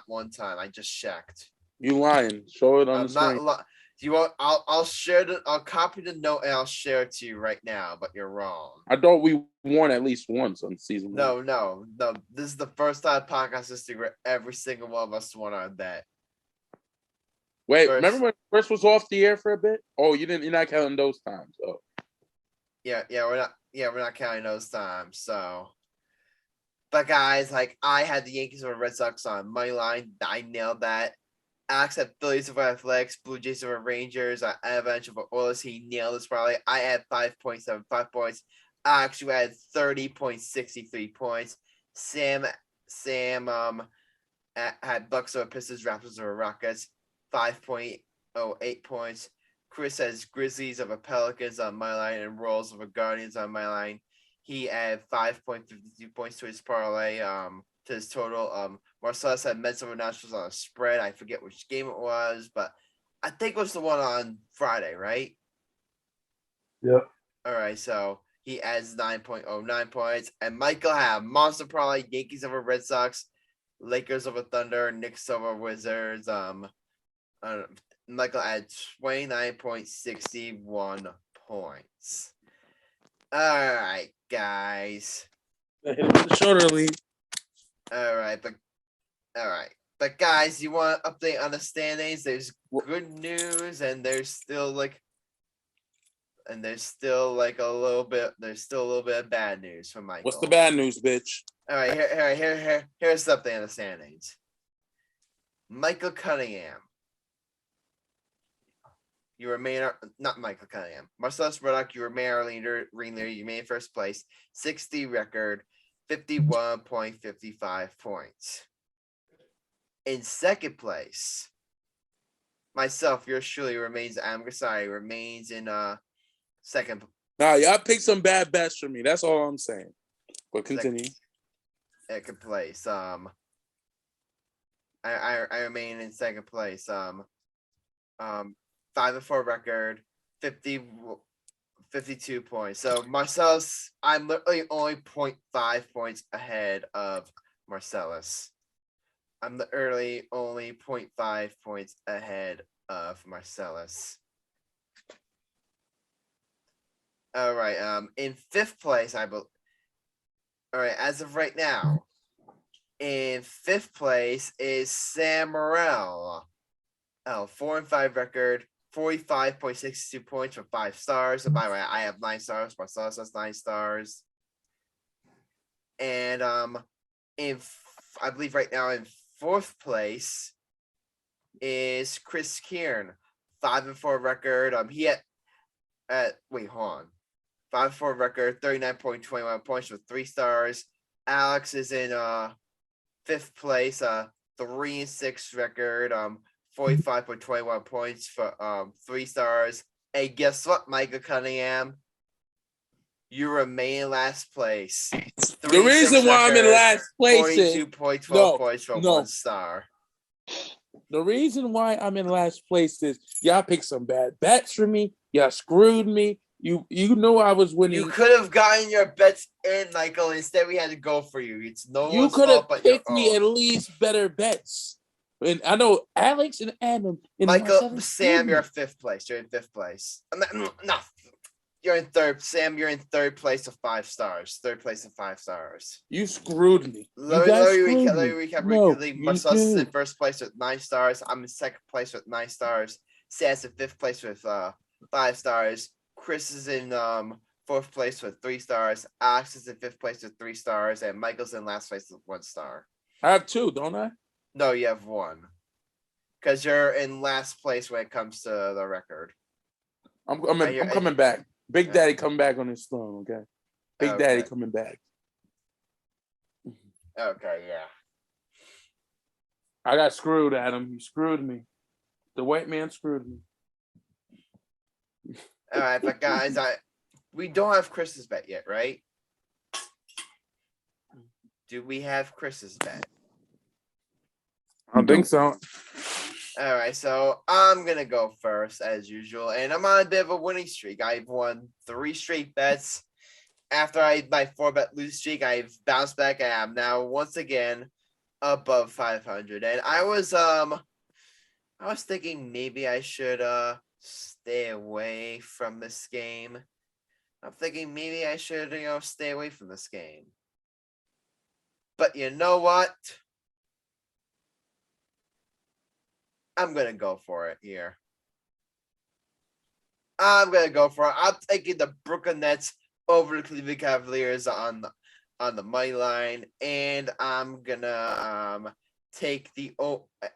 one time. I just checked. You lying. Show it on the screen. Do you want? I'll share I'll copy the note and I'll share it to you right now. But you're wrong. I thought we won at least once on season 1. No. This is the first time podcast history where every single one of us won our bet. Wait, remember when Chris was off the air for a bit? Oh, you're not counting those times. Oh. Yeah, we're not counting those times. So, but guys, I had the Yankees over Red Sox on money line. I nailed that. Alex had Phillies over Athletics, Blue Jays over Rangers, Avalanche over Oilers. He nailed this probably. I had 5.75 points. I actually had 30.63 points. Sam had Bucks over Pistons, Raptors over Rockets, 5.08 points. Chris has Grizzlies over Pelicans on my line and Royals over Guardians on my line. He had 5.52 points to his parlay, to his total. Marcellus had Mets over Nationals on a spread. I forget which game it was, but I think it was the one on Friday, right? Yep. All right, so he adds 9.09 points. And Michael had monster parlay, Yankees over Red Sox, Lakers over Thunder, Knicks over Wizards. Michael had 29.61 points. All right, guys. Hit him with the shoulder lead. All right, but guys, you want an update on the standings? There's good news, and there's still like a little bit of bad news for Michael. What's the bad news, bitch? All right, here's the update on the standings. Michael Cunningham. You remain not Michael Cunningham. Marcellus Murdock, you remain our leader. You made first place. 60 record, 51.55 points. In second place, myself, yours truly remains. Grassani remains in second. Nah, y'all pick some bad bets for me. That's all I'm saying. But continue. Second place. I remain in second place. 5-4 record, 52 points. So Marcellus, I'm literally only 0.5 points ahead of Marcellus. I'm literally only 0.5 points ahead of Marcellus. All right. In fifth place, I believe. All right. As of right now, in fifth place is Sam Morell. 4-5 record, 45.62 points for 5 stars. And by the way, I have 9 stars. Marcellus has 9 stars. And I believe right now in fourth place is Chris Kieran, 5-4 record. He had hold on. 5-4 record, 39.21 points with 3 stars. Alex is in fifth place, 3-6 record, 45.21 points for 3 stars. Hey, guess what, Michael Cunningham? You remain in last place. The reason why I'm in last place is 42.12 points for 1 star. The reason why I'm in last place is y'all picked some bad bets for me. Y'all screwed me. You know I was winning. You could have gotten your bets in, Michael. Instead, we had to go for you. It's no you one's could fault have but picked your me own. at least better bets. And I know Alex and Adam and Michael, Sam, you're fifth place. You're in fifth place. No, you're in third. Sam, you're in third place of 5 stars. Third place of 5 stars. You screwed me. Let me recap. No, Marcellus is in first place with 9 stars. I'm in second place with 9 stars. Sam's in fifth place with 5 stars. Chris is in fourth place with 3 stars. Alex is in fifth place with 3 stars, and Michael's in last place with 1 star. I have 2, don't I? No, you have 1. Because you're in last place when it comes to the record. I'm coming back. Big Daddy coming back on his throne, okay? Big Daddy coming back. Okay, yeah. I got screwed, Adam. You screwed me. The white man screwed me. All right, but guys, we don't have Chris's bet yet, right? Do we have Chris's bet? I don't think so. All right, so I'm going to go first, as usual, and I'm on a bit of a winning streak. I've won 3 straight bets. After my 4-bet lose streak, I've bounced back. I am now once again above 500. And I was thinking maybe I should stay away from this game. I'm thinking maybe I should, stay away from this game. But you know what? I'm going to go for it here. I'm taking the Brooklyn Nets over the Cleveland Cavaliers on the money line, and I'm going to take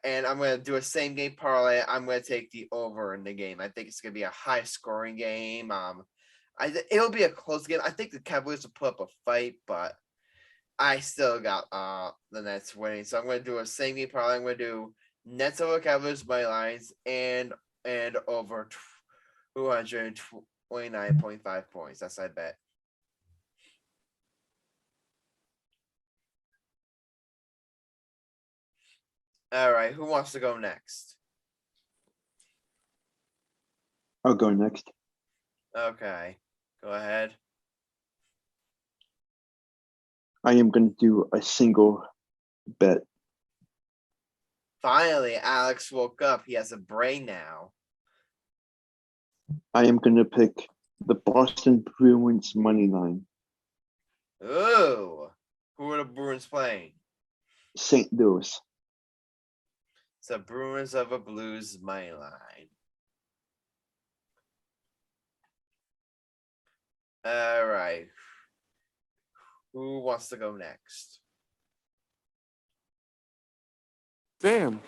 and I'm going to do a same game parlay. I'm going to take the over in the game. I think it's going to be a high scoring game. It'll be a close game. I think the Cavaliers will put up a fight, but I still got the Nets winning. So I'm going to do a same game parlay. I'm going to do Nets over Cavaliers money lines and over 229.5 points. That's I bet. All right, who wants to go next? I'll go next. Okay, go ahead. I am going to do a single bet. Finally, Alex woke up. He has a brain now. I am going to pick the Boston Bruins money line. Ooh, who are the Bruins playing? St. Louis. It's the Bruins of a Blues money line. All right. Who wants to go next? Damn.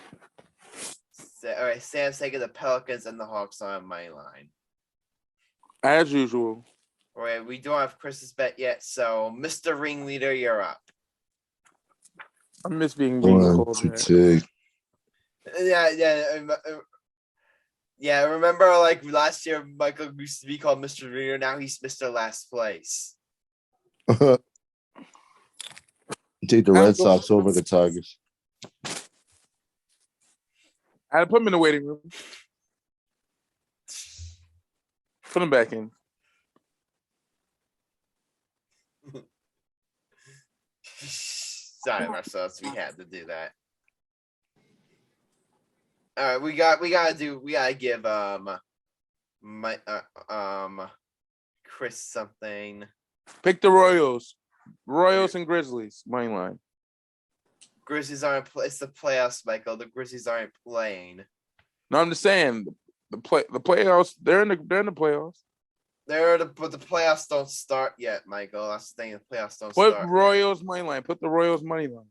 All right, Sam's taking the Pelicans and the Hawks on money line. As usual. All right, we don't have Chris's bet yet, so Mr. Ringleader, you're up. I miss being One, called two, that. Yeah. Remember, like last year, Michael used to be called Mr. Ringleader. Now he's Mr. Last Place. Take the Red Sox over the Tigers. I had to put him in the waiting room. Put him back in. Sorry, Marcellus, we had to do that. All right, we gotta give Chris something. Pick the Royals. Royals and Grizzlies, money line. Grizzlies aren't. It's the playoffs, Michael. The Grizzlies aren't playing. No, I'm just saying the playoffs. They're in the playoffs. But the playoffs don't start yet, Michael. That's the thing. The playoffs don't Put start. Royals money line. Put the Royals money line.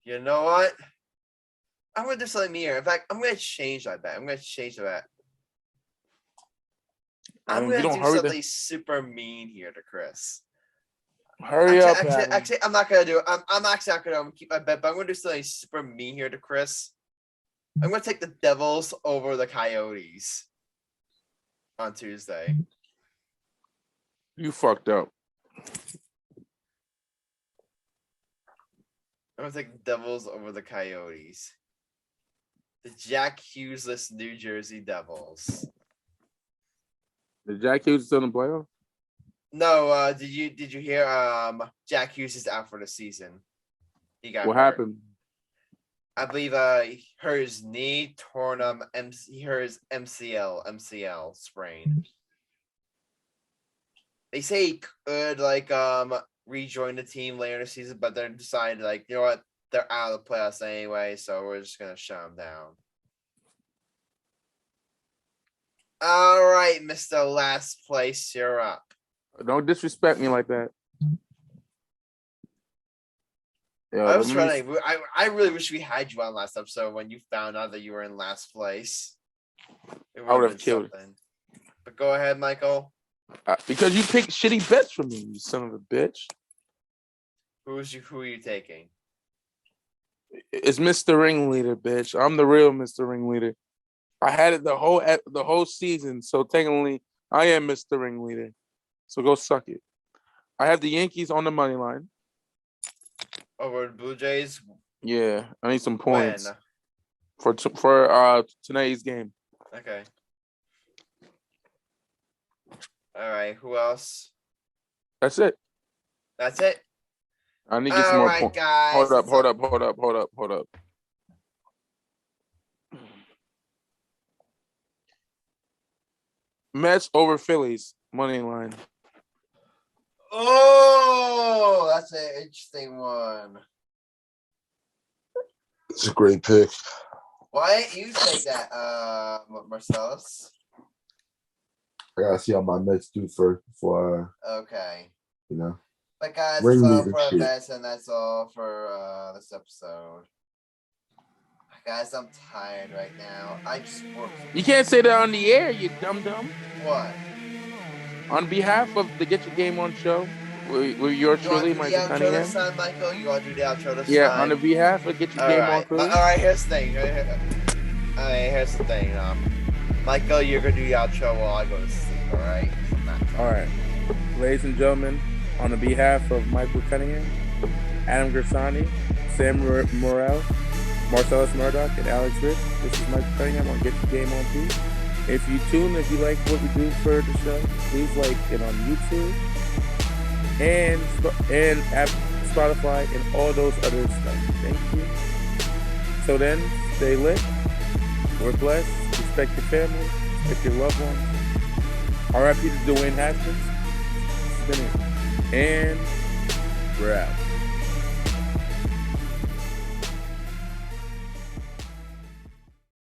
You know what? I'm gonna do something here. In fact, I'm gonna change that bet. I'm gonna do something super mean here to Chris. Hurry up, actually, I'm not gonna do it. I'm actually not gonna keep my bet, but I'm gonna do something super mean here to Chris. I'm gonna take the Devils over the Coyotes on Tuesday. You fucked up. I'm gonna take the Devils over the Coyotes. The Jack Hughes-less New Jersey Devils. Did Jack Hughes still in the playoffs? No, did you hear Jack Hughes is out for the season. He got what hurt. happened? I believe he hurt his knee, torn he hurt his MCL sprain. They say he could rejoin the team later in the season, but they're deciding you know what, they're out of the playoffs anyway, so we're just gonna shut them down. All right, Mr. Last Place, you're up. Don't disrespect me like that. Yo, I was trying to. I really wish we had you on last episode when you found out that you were in last place. I would have killed it. But go ahead, Michael. Because you picked shitty bets from me, you son of a bitch. Who are you taking? It's Mr. Ringleader, bitch. I'm the real Mr. Ringleader. I had it the whole season, so technically I am Mr. Ringleader. So go suck it. I have the Yankees on the money line. Over the Blue Jays? Yeah, I need some points. When? For today's game. Okay. All right, who else? That's it. That's it? I need to get some more points. Guys. Hold up. Mets over Phillies, money line. Oh, that's an interesting one. It's a great pick. Why didn't you take that, Marcellus? I gotta see how my Mets do first before Okay. you know. But guys, that's all for our bets, and that's all for this episode. Guys, I'm tired right now. I just worked. You can't say that on the air, you dum-dum. What? On behalf of the Get Your Game On show, we're yours truly, Michael Cunningham. This time, Michael? You want to do the outro this time? Yeah, on the behalf of Get Your Game On crew. All right, here's the thing. All right, here's the thing. Michael, you're gonna do the outro while I go to sleep, alright? All right. Ladies and gentlemen, on the behalf of Michael Cunningham, Adam Grassani, Sam Morell, Marcellus Murdock, and Alex Rich, this is Michael Cunningham on Get the Game on Beat. If you like what we do for the show, please like it on YouTube and at Spotify and all those other stuff. Thank you. So then, stay lit. We're blessed. Respect your family. Respect your loved ones. R.I.P. to Dwayne Haskins. Spin it. And we're out.